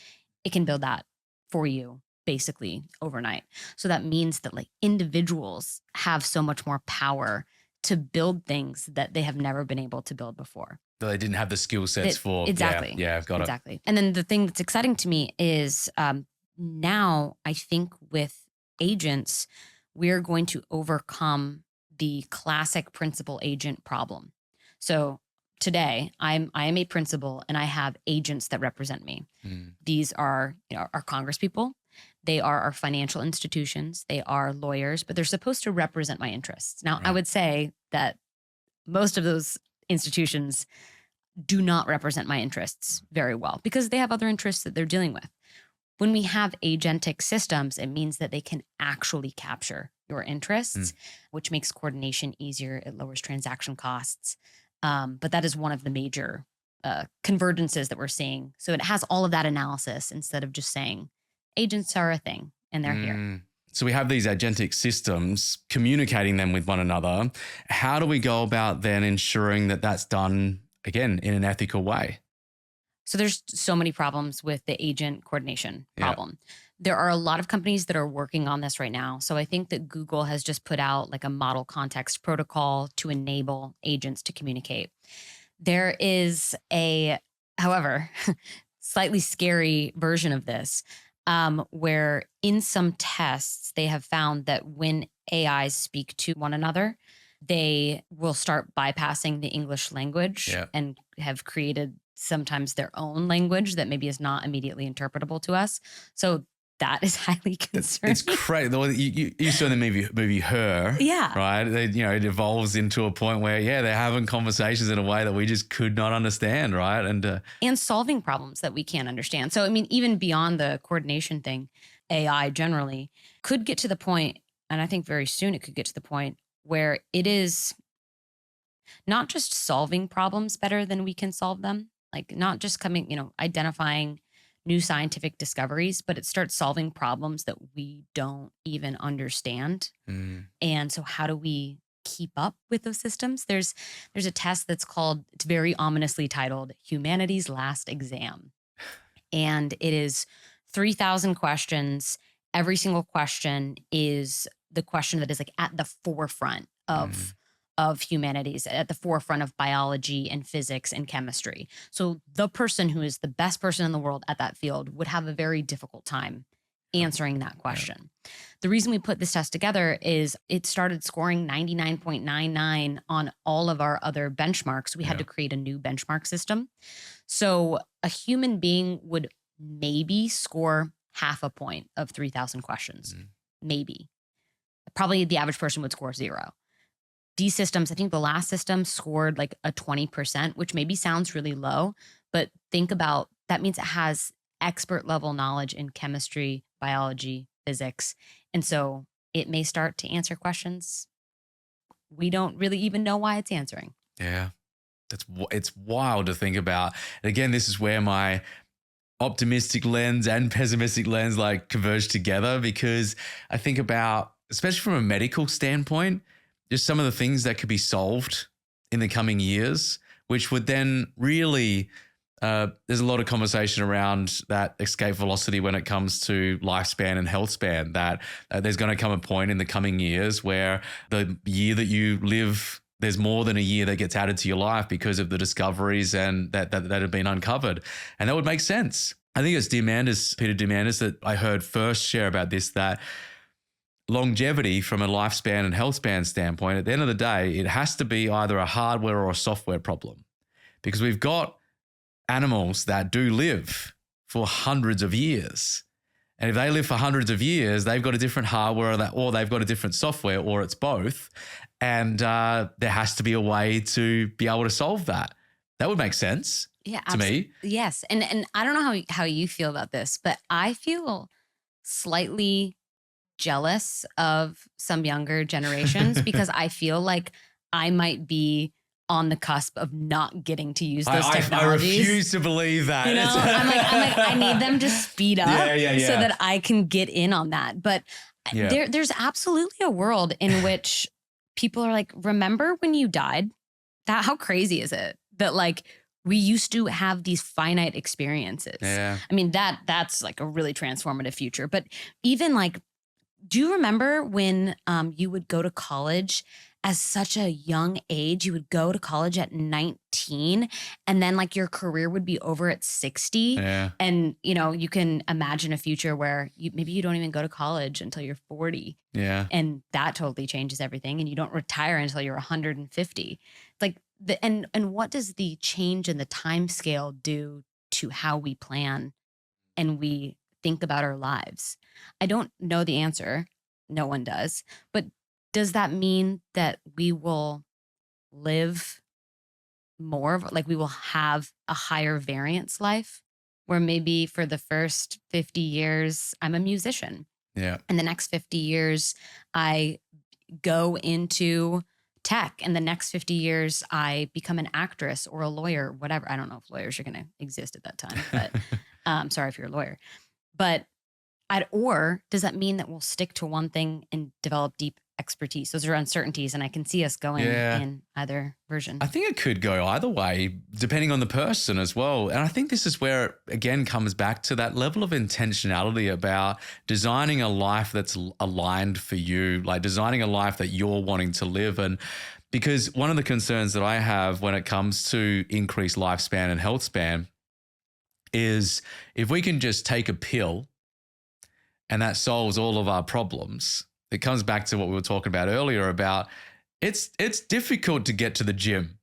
it can build that for you basically overnight. So that means that like individuals have so much more power to build things that they have never been able to build before. They didn't have the skill sets for. Exactly. Yeah, I've got it. Exactly. And then the thing that's exciting to me is now I think with agents, we're going to overcome the classic principal agent problem. So today I am a principal and I have agents that represent me. These are our congresspeople. They are our financial institutions. They are lawyers, but they're supposed to represent my interests. Now, I would say that most of those institutions do not represent my interests very well because they have other interests that they're dealing with. When we have agentic systems, it means that they can actually capture your interests, which makes coordination easier. It lowers transaction costs. But that is one of the major convergences that we're seeing. So it has all of that analysis instead of just saying agents are a thing and they're here. So we have these agentic systems, communicating them with one another. How do we go about then ensuring that that's done, again, in an ethical way? So there's so many problems with the agent coordination problem. There are a lot of companies that are working on this right now. So I think that Google has just put out like a model context protocol to enable agents to communicate. There is however, slightly scary version of this, where in some tests, they have found that when AIs speak to one another, they will start bypassing the English language and have created sometimes their own language that maybe is not immediately interpretable to us. So that is highly concerning. It's crazy. You saw the movie Her, right? It evolves into a point where, they're having conversations in a way that we just could not understand, right? And solving problems that we can't understand. So, I mean, even beyond the coordination thing, AI generally could get to the point, and I think very soon it could get to the point where it is not just solving problems better than we can solve them, like not just identifying new scientific discoveries, but it starts solving problems that we don't even understand. And so how do we keep up with those systems? There's a test that's it's very ominously titled Humanity's Last Exam. And it is 3,000 questions. Every single question is the question that is like at the forefront of humanities, at the forefront of biology and physics and chemistry. So the person who is the best person in the world at that field would have a very difficult time answering that question. The reason we put this test together is it started scoring 99.99 on all of our other benchmarks. We had to create a new benchmark system. So a human being would maybe score half a point of 3,000 questions. Maybe. Probably the average person would score 0. These systems, I think the last system scored like a 20%, which maybe sounds really low, but think about that means it has expert level knowledge in chemistry, biology, physics. And so it may start to answer questions we don't really even know why it's answering. Yeah. It's wild to think about. And again, this is where my optimistic lens and pessimistic lens like converge together, because I think about, especially from a medical standpoint, just some of the things that could be solved in the coming years, which would then really, there's a lot of conversation around that escape velocity when it comes to lifespan and health span, that there's going to come a point in the coming years where the year that you live, there's more than a year that gets added to your life because of the discoveries and that have been uncovered. And that would make sense. I think it's Peter Diamandis that I heard first share about this, that longevity from a lifespan and health span standpoint, at the end of the day, it has to be either a hardware or a software problem, because we've got animals that do live for hundreds of years. And if they live for hundreds of years, they've got a different hardware or they've got a different software, or it's both. And there has to be a way to be able to solve that. That would make sense to me. Yes. And I don't know how you feel about this, but I feel slightly jealous of some younger generations because I feel like I might be on the cusp of not getting to use those technologies. I refuse to believe that. You know, I'm like, I need them to speed up so that I can get in on that. But there's absolutely a world in which people are like, remember when you died? How crazy is it that like we used to have these finite experiences? Yeah. I mean, that's like a really transformative future. But even like, do you remember when you would go to college as such a young age? You would go to college at 19 and then like your career would be over at 60. Yeah. And, you know, you can imagine a future where maybe you don't even go to college until you're 40. Yeah. And that totally changes everything. And you don't retire until you're 150. Like and what does the change in the time scale do to how we plan and we think about our lives? I don't know the answer. No one does. But does that mean that we will live more, like we will have a higher variance life where maybe for the first 50 years, I'm a musician Yeah. In the next 50 years, I go into tech. In the next 50 years, I become an actress or a lawyer, whatever. I don't know if lawyers are going to exist at that time, but sorry if you're a lawyer. But or does that mean that we'll stick to one thing and develop deep expertise? Those are uncertainties, and I can see us going in either version. I think it could go either way, depending on the person as well. And I think this is where it, again, comes back to that level of intentionality about designing a life that's aligned for you, like designing a life that you're wanting to live. And because one of the concerns that I have when it comes to increased lifespan and health span is if we can just take a pill and that solves all of our problems, it comes back to what we were talking about earlier about it's difficult to get to the gym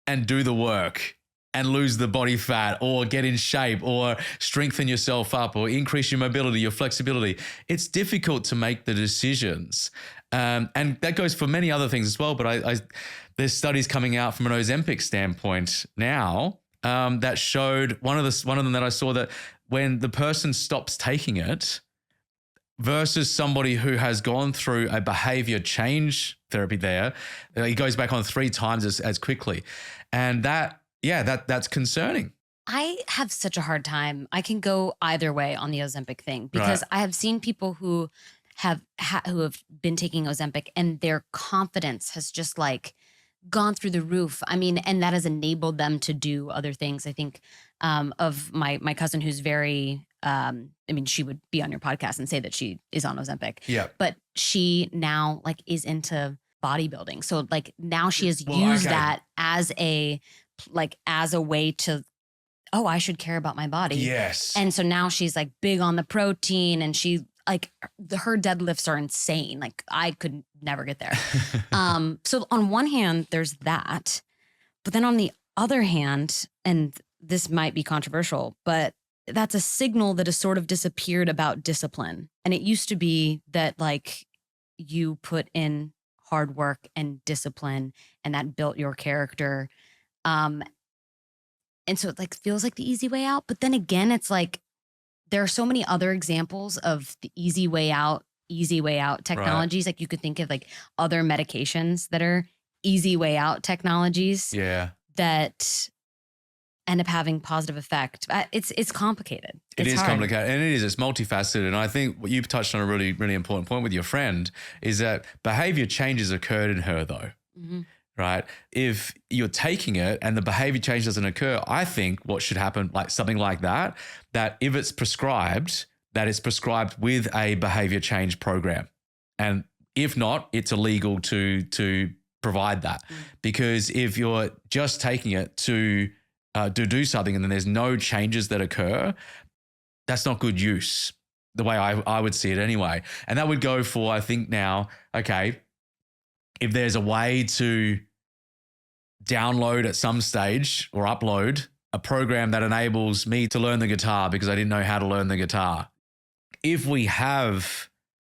and do the work and lose the body fat or get in shape or strengthen yourself up or increase your mobility, your flexibility. It's difficult to make the decisions. And that goes for many other things as well. But there's studies coming out from an Ozempic standpoint now that showed one of them that I saw that when the person stops taking it, versus somebody who has gone through a behavior change therapy there, he goes back on 3 times as quickly. And that's concerning. I have such a hard time. I can go either way on the Ozempic thing because I have seen people who have been taking Ozempic and their confidence has just like gone through the roof. I mean, and that has enabled them to do other things. I think of my cousin who's very, she would be on your podcast and say that she is on Ozempic. Yeah. But she now like is into bodybuilding. So like now she has used that as a way to, I should care about my body. Yes. And so now she's like big on the protein and she like her deadlifts are insane. Like I could never get there. So on one hand, there's that, but then on the other hand, and this might be controversial, but that's a signal that has sort of disappeared about discipline. And it used to be that like you put in hard work and discipline and that built your character. And so it like feels like the easy way out. But then again, it's like there are so many other examples of the easy way out technologies. Like you could think of like other medications that are easy way out technologies. Yeah. That end up having positive effect. It's complicated. It is hard. complicated, and it's multifaceted. And I think what you touched on a really, really important point with your friend is that behavior changes occurred in her though. Mm-hmm. Right? If you're taking it and the behavior change doesn't occur, I think what should happen, like something like that if it's prescribed, that it's prescribed with a behavior change program. And if not, it's illegal to provide that. Because if you're just taking it to do something and then there's no changes that occur, that's not good use, the way I would see it anyway. And that would go for, I think now, okay, if there's a way to download at some stage or upload a program that enables me to learn the guitar because I didn't know how to learn the guitar. If we have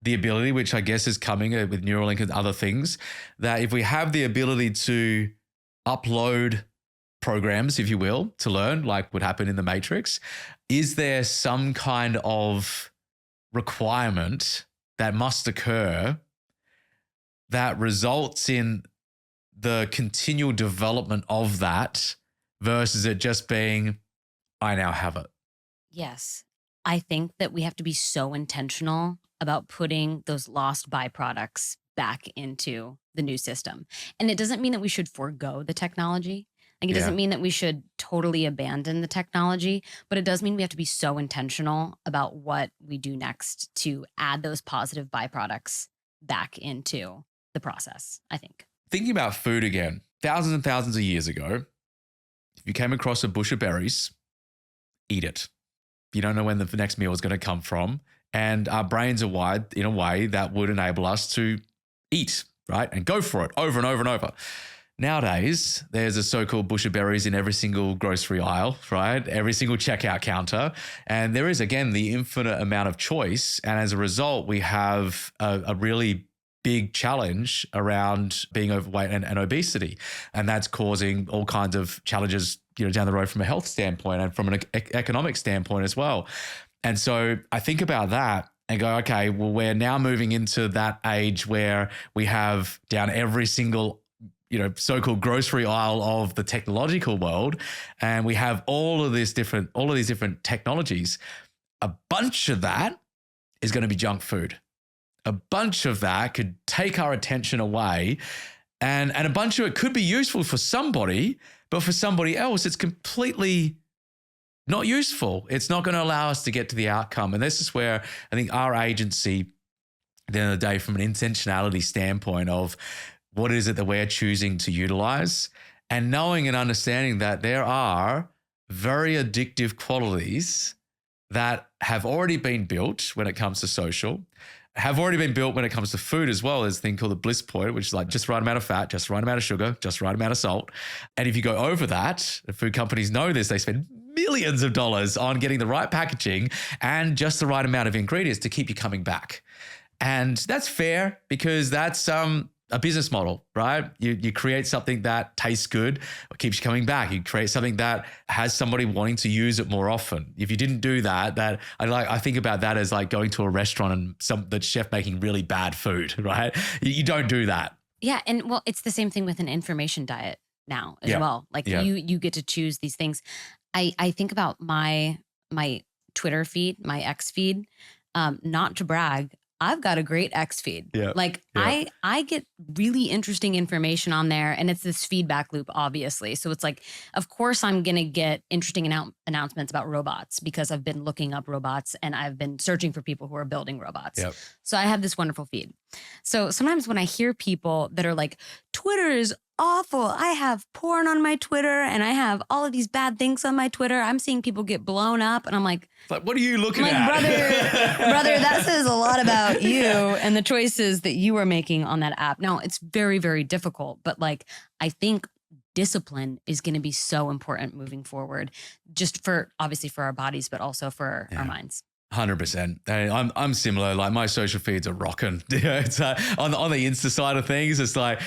the ability, which I guess is coming with Neuralink and other things, that if we have the ability to upload programs, if you will, to learn, like would happen in the Matrix, is there some kind of requirement that must occur that results in the continual development of that versus it just being, I now have it? Yes. I think that we have to be so intentional about putting those lost byproducts back into the new system. And it doesn't mean that we should forego the technology. Like it doesn't mean that we should totally abandon the technology, but it does mean we have to be so intentional about what we do next to add those positive byproducts back into the process, I think. Thinking about food again, thousands and thousands of years ago, if you came across a bush of berries, eat it. You don't know when the next meal is going to come from. And our brains are wired in a way that would enable us to eat, right? And go for it over and over and over. Nowadays, there's a so-called bush of berries in every single grocery aisle, right? Every single checkout counter. And there is, again, the infinite amount of choice. And as a result, we have a really big challenge around being overweight and obesity. And that's causing all kinds of challenges, down the road from a health standpoint and from an economic standpoint as well. And so I think about that and go, okay, well, we're now moving into that age where we have down every single, so-called grocery aisle of the technological world, and we have all of these different technologies. A bunch of that is going to be junk food. A bunch of that could take our attention away, and a bunch of it could be useful for somebody, but for somebody else, it's completely not useful. It's not going to allow us to get to the outcome. And this is where I think our agency, at the end of the day, from an intentionality standpoint of what is it that we're choosing to utilize, and knowing and understanding that there are very addictive qualities that have already been built when it comes to social, have already been built when it comes to food as well. There's a thing called the bliss point, which is like just the right amount of fat, just the right amount of sugar, just the right amount of salt. And if you go over that, the food companies know this, they spend millions of dollars on getting the right packaging and just the right amount of ingredients to keep you coming back. And that's fair because that's a business model, right? You create something that tastes good, or keeps you coming back. You create something that has somebody wanting to use it more often. If you didn't do that, I think about that as like going to a restaurant and the chef making really bad food, right? You don't do that. Yeah, and well, it's the same thing with an information diet now as well. Like you get to choose these things. I think about my Twitter feed, my X feed, not to brag. I've got a great X feed. Yeah. Like I get really interesting information on there, and it's this feedback loop, obviously. So it's like, of course, I'm going to get interesting announcements about robots because I've been looking up robots and I've been searching for people who are building robots. Yep. So I have this wonderful feed. So sometimes when I hear people that are like, Twitter is awful. I have porn on my Twitter and I have all of these bad things on my Twitter. I'm seeing people get blown up. And I'm like, what are you looking at? Brother, that says a lot about you and the choices that you are making on that app. Now, it's very, very difficult, but like, I think discipline is going to be so important moving forward, just obviously for our bodies, but also for our minds. 100%. I'm similar. Like my social feeds are rocking. It's on the Insta side of things. It's like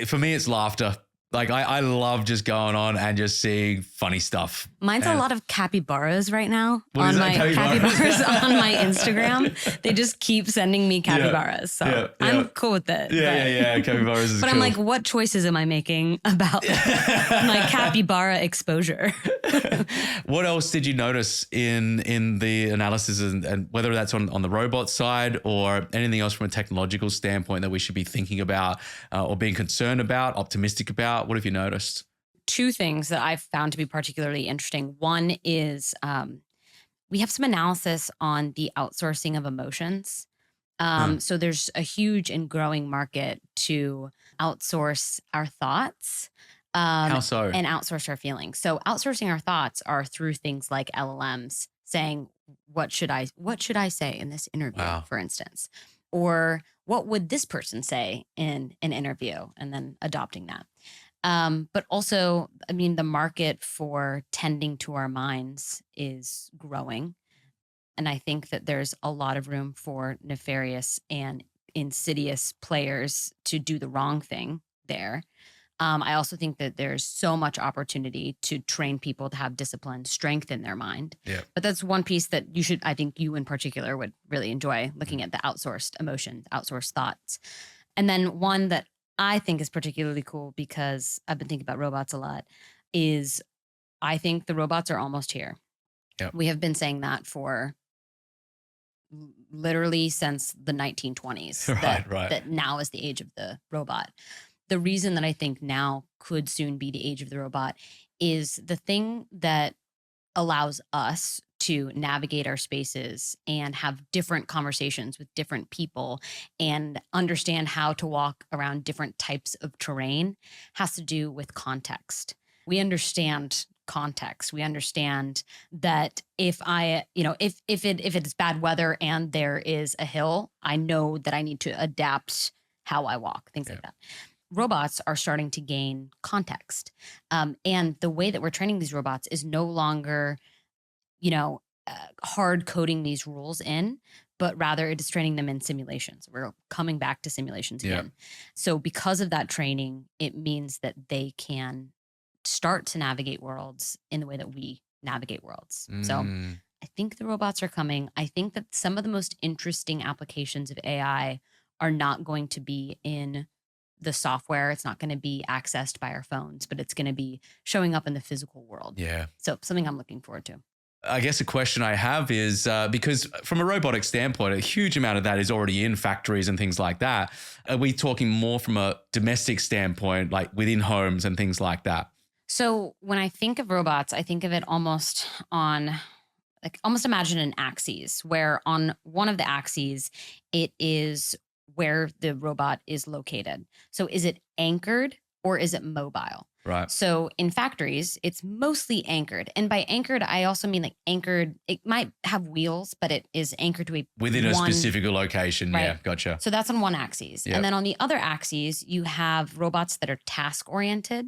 for me, it's laughter. Like I love just going on and just seeing funny stuff. Mine's a lot of capybaras right now on my capybaras on my Instagram. They just keep sending me capybaras. So I'm cool with it. Yeah. Capybaras is But cool. I'm like, what choices am I making about my capybara exposure? What else did you notice in the analysis, and whether that's on the robot side or anything else from a technological standpoint that we should be thinking about or being concerned about, optimistic about? What have you noticed? Two things that I've found to be particularly interesting. One is we have some analysis on the outsourcing of emotions. So there's a huge and growing market to outsource our thoughts. How so? And outsource our feelings. So outsourcing our thoughts are through things like LLMs saying, what should I say in this interview, for instance? Or what would this person say in an interview, and then adopting that. But also, I mean, the market for tending to our minds is growing. And I think that there's a lot of room for nefarious and insidious players to do the wrong thing there. I also think that there's so much opportunity to train people to have discipline, strengthen their mind. Yeah. But that's one piece that I think you in particular would really enjoy, looking at the outsourced emotions, outsourced thoughts. And then one that I think is particularly cool, because I've been thinking about robots a lot, is I think the robots are almost here. Yep. We have been saying that for literally since the 1920s, that now is the age of the robot. The reason that I think now could soon be the age of the robot is the thing that allows us to navigate our spaces and have different conversations with different people and understand how to walk around different types of terrain has to do with context. We understand context. We understand that if it's bad weather and there is a hill, I know that I need to adapt how I walk, things like that. Robots are starting to gain context. And the way that we're training these robots is no longer, hard coding these rules in, but rather it is training them in simulations. We're coming back to simulations again. So because of that training, it means that they can start to navigate worlds in the way that we navigate worlds. So I think the robots are coming. I think that some of the most interesting applications of AI are not going to be in the software. It's not going to be accessed by our phones, but it's going to be showing up in the physical world. Yeah. So something I'm looking forward to. I guess a question I have is because from a robotic standpoint, a huge amount of that is already in factories and things like that. Are we talking more from a domestic standpoint, like within homes and things like that? So when I think of robots, I think of it almost imagine an axis where on one of the axes, it is where the robot is located. So is it anchored or is it mobile? Right. So in factories, it's mostly anchored. And by anchored, I also mean like anchored, it might have wheels, but it is anchored to within a specific location. Right. Yeah, gotcha. So that's on one axis. Yep. And then on the other axes, you have robots that are task oriented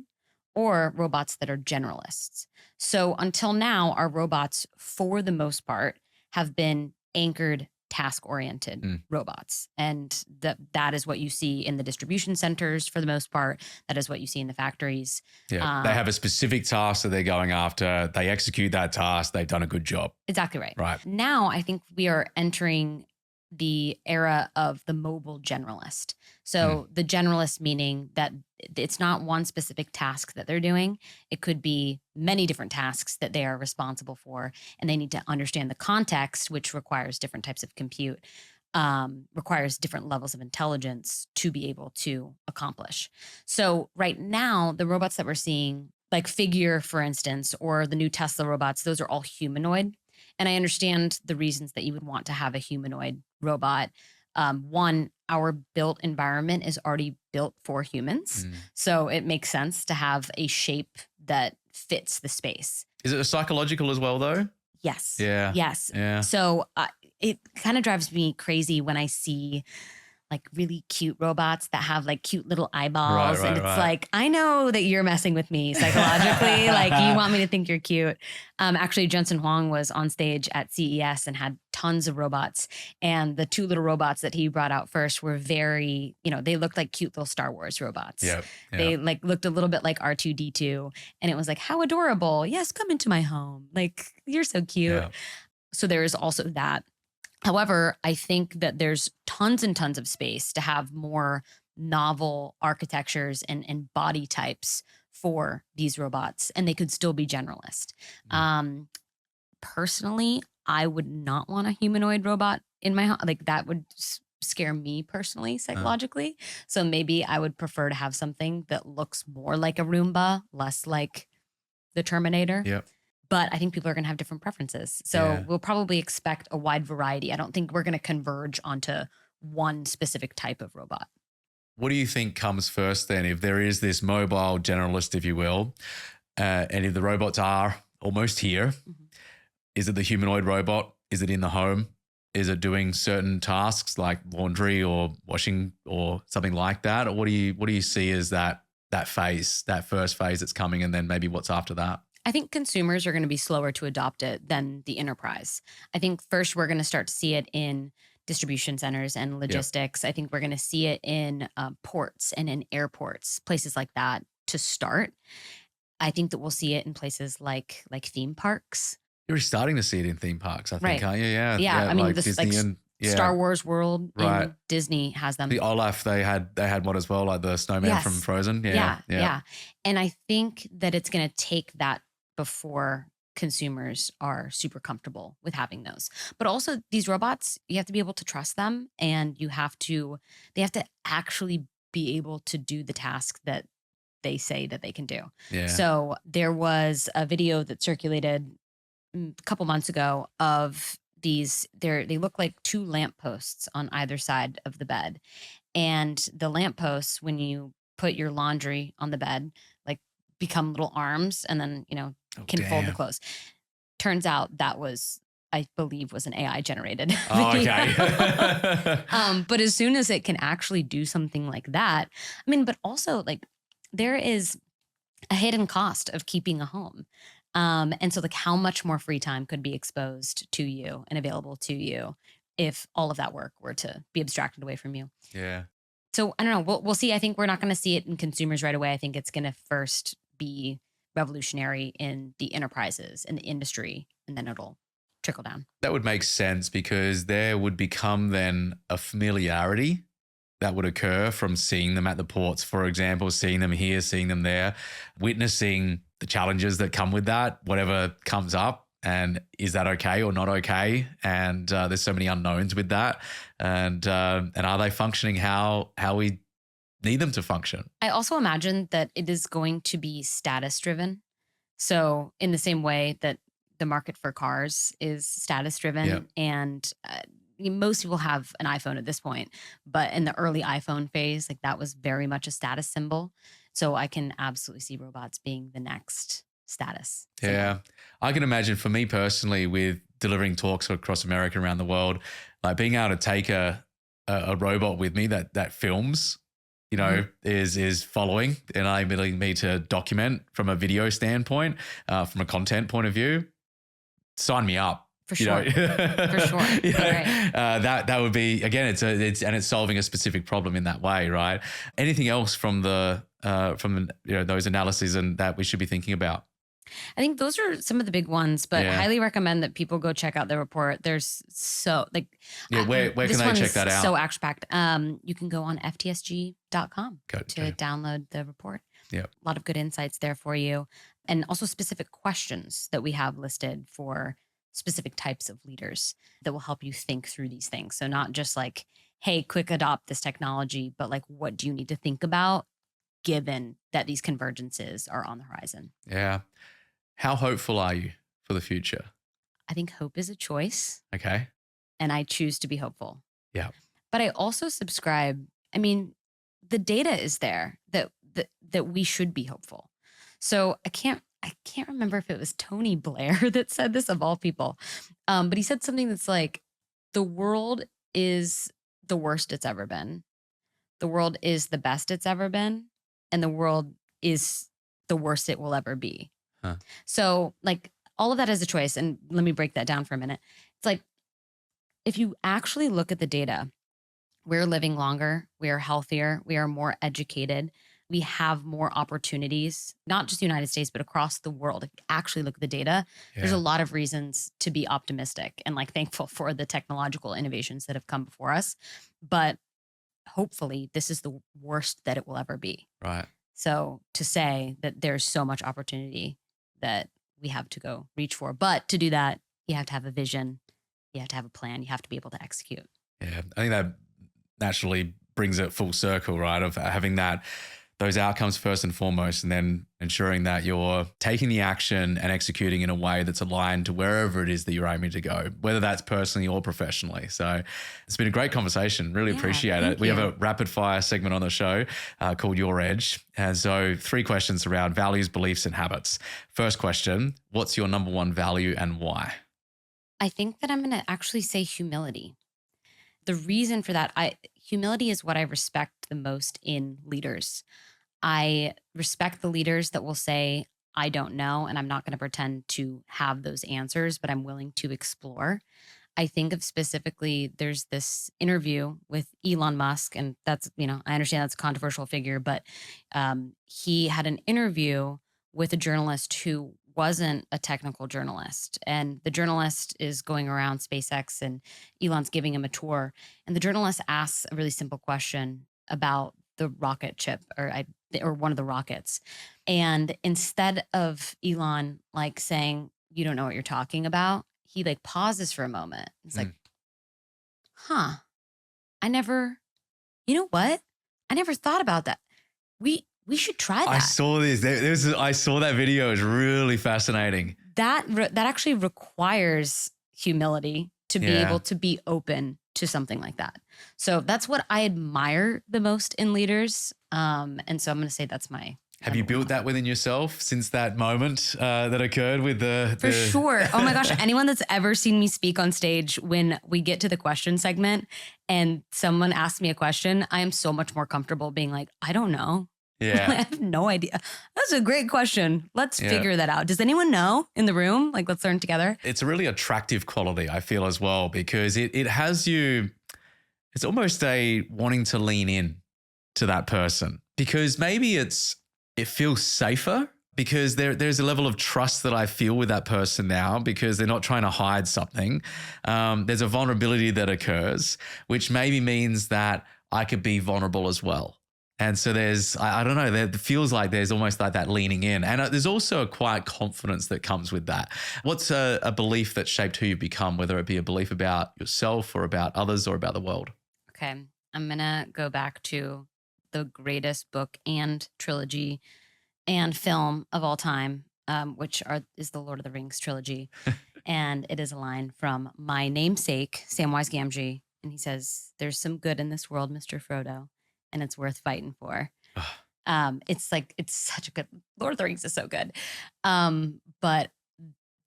or robots that are generalists. So until now, our robots, for the most part, have been anchored task-oriented robots. And that is what you see in the distribution centers for the most part. That is what you see in the factories. Yeah, they have a specific task that they're going after. They execute that task. They've done a good job. Exactly right. Right. Now, I think we are entering the era of the mobile generalist. So the generalist meaning that it's not one specific task that they're doing. It could be many different tasks that they are responsible for, and they need to understand the context, which requires different types of compute, requires different levels of intelligence to be able to accomplish. So right now, the robots that we're seeing, like Figure, for instance, or the new Tesla robots, those are all humanoid. And I understand the reasons that you would want to have a humanoid robot. One, our built environment is already built for humans. So it makes sense to have a shape that fits the space. Is it psychological as well, though? Yes. Yeah. Yes. Yeah. So it kind of drives me crazy when I see like really cute robots that have like cute little eyeballs. And it's like, I know that you're messing with me psychologically. Like you want me to think you're cute. Actually, Jensen Huang was on stage at CES and had tons of robots. And the two little robots that he brought out first were very, they looked like cute little Star Wars robots. Yep. They like looked a little bit like R2-D2. And it was like, how adorable. Yes, come into my home. Like, you're so cute. Yeah. So there is also that. However, I think that there's tons and tons of space to have more novel architectures and body types for these robots, and they could still be generalist. Personally, I would not want a humanoid robot in my home. Like that would scare me personally, psychologically. So maybe I would prefer to have something that looks more like a Roomba, less like the Terminator. Yep. But I think people are going to have different preferences. So we'll probably expect a wide variety. I don't think we're going to converge onto one specific type of robot. What do you think comes first then? If there is this mobile generalist, if you will, and if the robots are almost here, is it the humanoid robot? Is it in the home? Is it doing certain tasks like laundry or washing or something like that? Or what do you see as that phase, that first phase that's coming, and then maybe what's after that? I think consumers are going to be slower to adopt it than the enterprise. I think first we're going to start to see it in distribution centers and logistics. I think we're going to see it in ports and in airports, places like that to start. I think that we'll see it in places like theme parks. You're starting to see it in theme parks, I think, Right. aren't you? Yeah. Yeah. I mean, like this Disney and Star Wars World Right. and Disney has them. The Olaf, they had one as well, like the snowman from Frozen. Yeah. And I think that it's going to take that before consumers are super comfortable with having those. But also these robots, you have to be able to trust them, and they have to actually be able to do the task that they say that they can do. Yeah. So there was a video that circulated a couple months ago of these, they look like two lampposts on either side of the bed. And the lampposts, when you put your laundry on the bed, like become little arms and then, can fold the clothes. Turns out that was, I believe, was an AI generated video. Okay. But as soon as it can actually do something like that, I mean, but also like there is a hidden cost of keeping a home. And so like how much more free time could be exposed to you and available to you if all of that work were to be abstracted away from you. Yeah. So I don't know. We'll see. I think we're not going to see it in consumers right away. I think it's going to first be revolutionary in the enterprises, in the industry, and then it'll trickle down. That would make sense because there would become then a familiarity that would occur from seeing them at the ports, for example, seeing them here, seeing them there, witnessing the challenges that come with that, whatever comes up. And is that okay or not okay? And there's so many unknowns with that. And are they functioning how we need them to function? I also imagine that it is going to be status driven. So in the same way that the market for cars is status driven, Yep. and most people have an iPhone at this point, but in the early iPhone phase, like that was very much a status symbol. So I can absolutely see robots being the next status symbol. Yeah. I can imagine for me personally with delivering talks across America and around the world, like being able to take a robot with me that films, you know, is following and enabling me to document from a video standpoint, from a content point of view. Sign me up. For sure. For sure. Right. That would be, again, it's solving a specific problem in that way, right? Anything else from those analyses and that we should be thinking about? I think those are some of the big ones, but Yeah. highly recommend that people go check out the report. There's so like, Where can this they one's check that out? So action packed. You can go on FTSG.com to Okay. download the report. Yeah. A lot of good insights there for you, and also specific questions that we have listed for specific types of leaders that will help you think through these things. So not just like, hey, quick adopt this technology, but like, what do you need to think about given that these convergences are on the horizon? Yeah. How hopeful are you for the future? I think hope is a choice, Okay. and I choose to be hopeful. Yeah. But I also subscribe. I mean, the data is there that we should be hopeful. So I can't remember if it was Tony Blair that said this, of all people. But he said something that's like, the world is the worst it's ever been. The world is the best it's ever been. And the world is the worst it will ever be. Huh. So like all of that is a choice. And let me break that down for a minute. It's like, if you actually look at the data, we're living longer, we are healthier, we are more educated, we have more opportunities, not just the United States, but across the world. If you actually look at the data, there's a lot of reasons to be optimistic and like thankful for the technological innovations that have come before us. But hopefully this is the worst that it will ever be. Right. So to say that there's so much opportunity that we have to go reach for, but to do that, you have to have a vision, you have to have a plan, you have to be able to execute. Yeah. I think that naturally brings it full circle, right? Of having those outcomes first and foremost, and then ensuring that you're taking the action and executing in a way that's aligned to wherever it is that you're aiming to go, whether that's personally or professionally. So it's been a great conversation. Really appreciate it. We have a rapid fire segment on the show called Your Edge. And so 3 questions around values, beliefs, and habits. First question, what's your number one value and why? I think that I'm going to actually say humility. The reason for that, humility is what I respect the most in leaders. I respect the leaders that will say, I don't know, and I'm not going to pretend to have those answers, but I'm willing to explore. I think of specifically, there's this interview with Elon Musk, and that's, I understand that's a controversial figure, but he had an interview with a journalist who wasn't a technical journalist. And the journalist is going around SpaceX and Elon's giving him a tour. And the journalist asks a really simple question about the rocket chip or one of the rockets. And instead of Elon like saying, you don't know what you're talking about, he like pauses for a moment. He's like, you know what? I never thought about that. We should try that. I saw this. I saw that video. It was really fascinating. That actually requires humility to be able to be open to something like that. So that's what I admire the most in leaders. And so I'm going to say that's my. Have you built that within yourself since that moment that occurred with the? For sure. Oh my gosh. Anyone that's ever seen me speak on stage, when we get to the question segment and someone asks me a question, I am so much more comfortable being like, I don't know. Yeah. I have no idea. That's a great question. Let's figure that out. Does anyone know in the room? Like, let's learn together. It's a really attractive quality, I feel, as well, because it has you, it's almost a wanting to lean in to that person, because maybe it feels safer because there's a level of trust that I feel with that person now because they're not trying to hide something. There's a vulnerability that occurs, which maybe means that I could be vulnerable as well. And so there's, I don't know, there feels like there's almost like that leaning in. And there's also a quiet confidence that comes with that. What's a belief that shaped who you become, whether it be a belief about yourself or about others or about the world? Okay. I'm going to go back to the greatest book and trilogy and film of all time, which is the Lord of the Rings trilogy. And it is a line from my namesake, Samwise Gamgee. And he says, "There's some good in this world, Mr. Frodo, and it's worth fighting for." It's such a good, Lord of the Rings is so good. But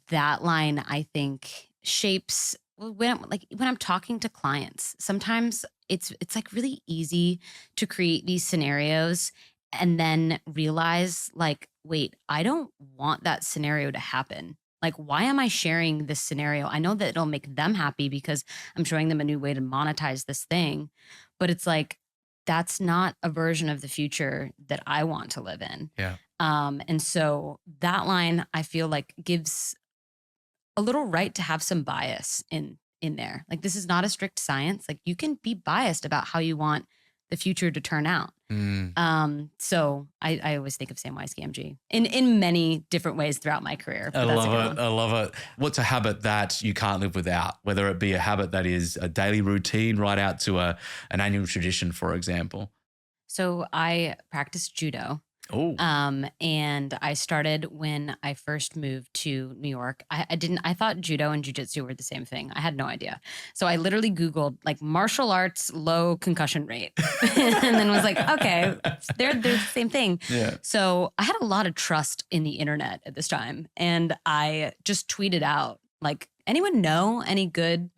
that line, I think, shapes when I'm talking to clients. Sometimes it's like really easy to create these scenarios and then realize like, wait, I don't want that scenario to happen. Like, why am I sharing this scenario? I know that it'll make them happy because I'm showing them a new way to monetize this thing. But it's like, that's not a version of the future that I want to live in. Yeah. And so that line, I feel like, gives a little right to have some bias in there. Like, this is not a strict science. Like, you can be biased about how you want the future to turn out. So I always think of Samwise Gamgee in many different ways throughout my career. I love it. What's a habit that you can't live without, whether it be a habit that is a daily routine right out to an annual tradition, for example? So I practice judo. Oh. And I started when I first moved to New York. I thought judo and jujitsu were the same thing. I had no idea. So I literally Googled like martial arts low concussion rate and then was like, okay, they're the same thing. Yeah. So I had a lot of trust in the internet at this time. And I just tweeted out like, anyone know any good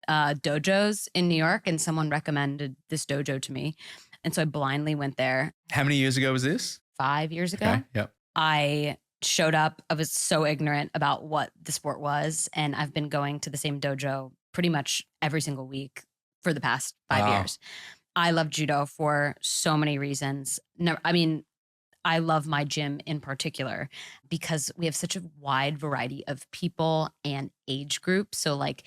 dojos in New York? And someone recommended this dojo to me. And so I blindly went there. How many years ago was this? 5 years ago. Okay. Yep. I showed up. I was so ignorant about what the sport was. And I've been going to the same dojo pretty much every single week for the past 5 years. I love judo for so many reasons. No, I mean, I love my gym in particular because we have such a wide variety of people and age groups. So like,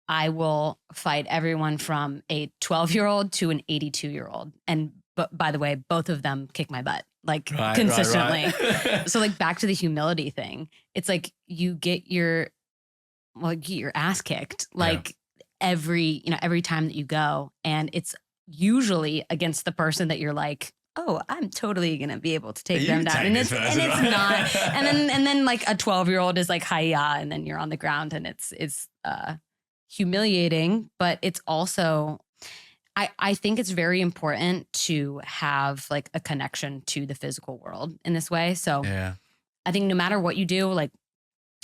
I will fight everyone from a 12-year-old to an 82-year-old. But by the way, both of them kick my butt like consistently. Right. So like back to the humility thing, it's like you get your ass kicked like every time that you go, and it's usually against the person that you're like, oh, I'm totally gonna be able to take them down, and it's not. And then like a 12-year-old is like hi-ya, and then you're on the ground, and it's humiliating, but it's also, I think it's very important to have like a connection to the physical world in this way. So I think no matter what you do, like,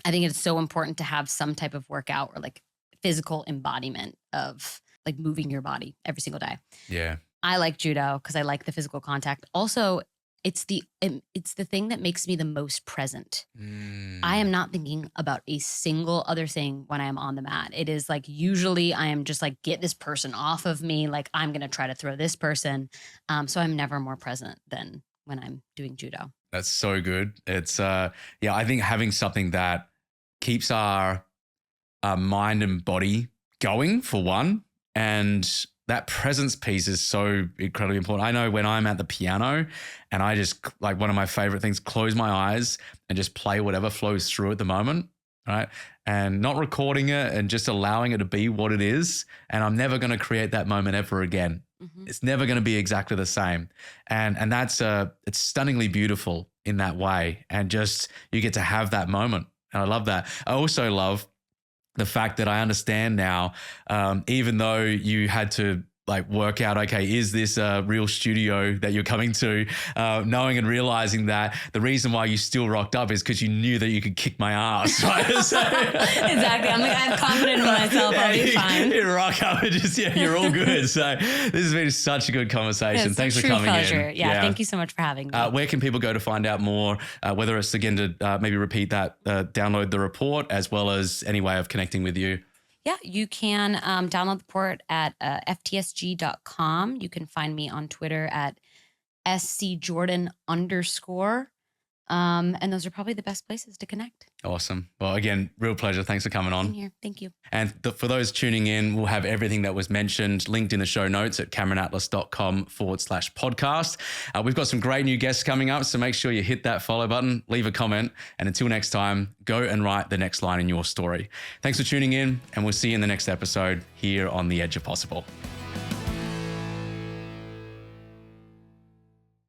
I think it's so important to have some type of workout or like physical embodiment of like moving your body every single day. Yeah. I like judo because I like the physical contact. Also, it's the thing that makes me the most present. I am not thinking about a single other thing when I am on the mat. It is like, usually I am just like, get this person off of me. Like, I'm going to try to throw this person. So I'm never more present than when I'm doing judo. That's so good. It's, I think having something that keeps our mind and body going, for one, and that presence piece is so incredibly important. I know when I'm at the piano and I just, like, one of my favorite things, close my eyes and just play whatever flows through at the moment, right? And not recording it and just allowing it to be what it is. And I'm never going to create that moment ever again. Mm-hmm. It's never going to be exactly the same. And that's, it's stunningly beautiful in that way. And just, you get to have that moment. And I love that. I also love the fact that I understand now, even though you had to like work out, okay, is this a real studio that you're coming to, knowing and realizing that the reason why you still rocked up is because you knew that you could kick my ass, right? So, exactly. I'm confident in myself. I'll be fine. You rock up and just, you're all good. So this has been such a good conversation. Thanks for coming pleasure. in. Yeah, thank you so much for having me. Where can people go to find out more, whether it's again to maybe repeat that, download the report, as well as any way of connecting with you? Yeah, you can download the report at FTSG.com. You can find me on Twitter at SCJordan_. And those are probably the best places to connect. Awesome. Well, again, real pleasure. Thanks for coming on. Here. Thank you. And for those tuning in, we'll have everything that was mentioned linked in the show notes at cameronatlas.com/podcast. We've got some great new guests coming up, so make sure you hit that follow button, leave a comment, and until next time, go and write the next line in your story. Thanks for tuning in, and we'll see you in the next episode here on The Edge of Possible.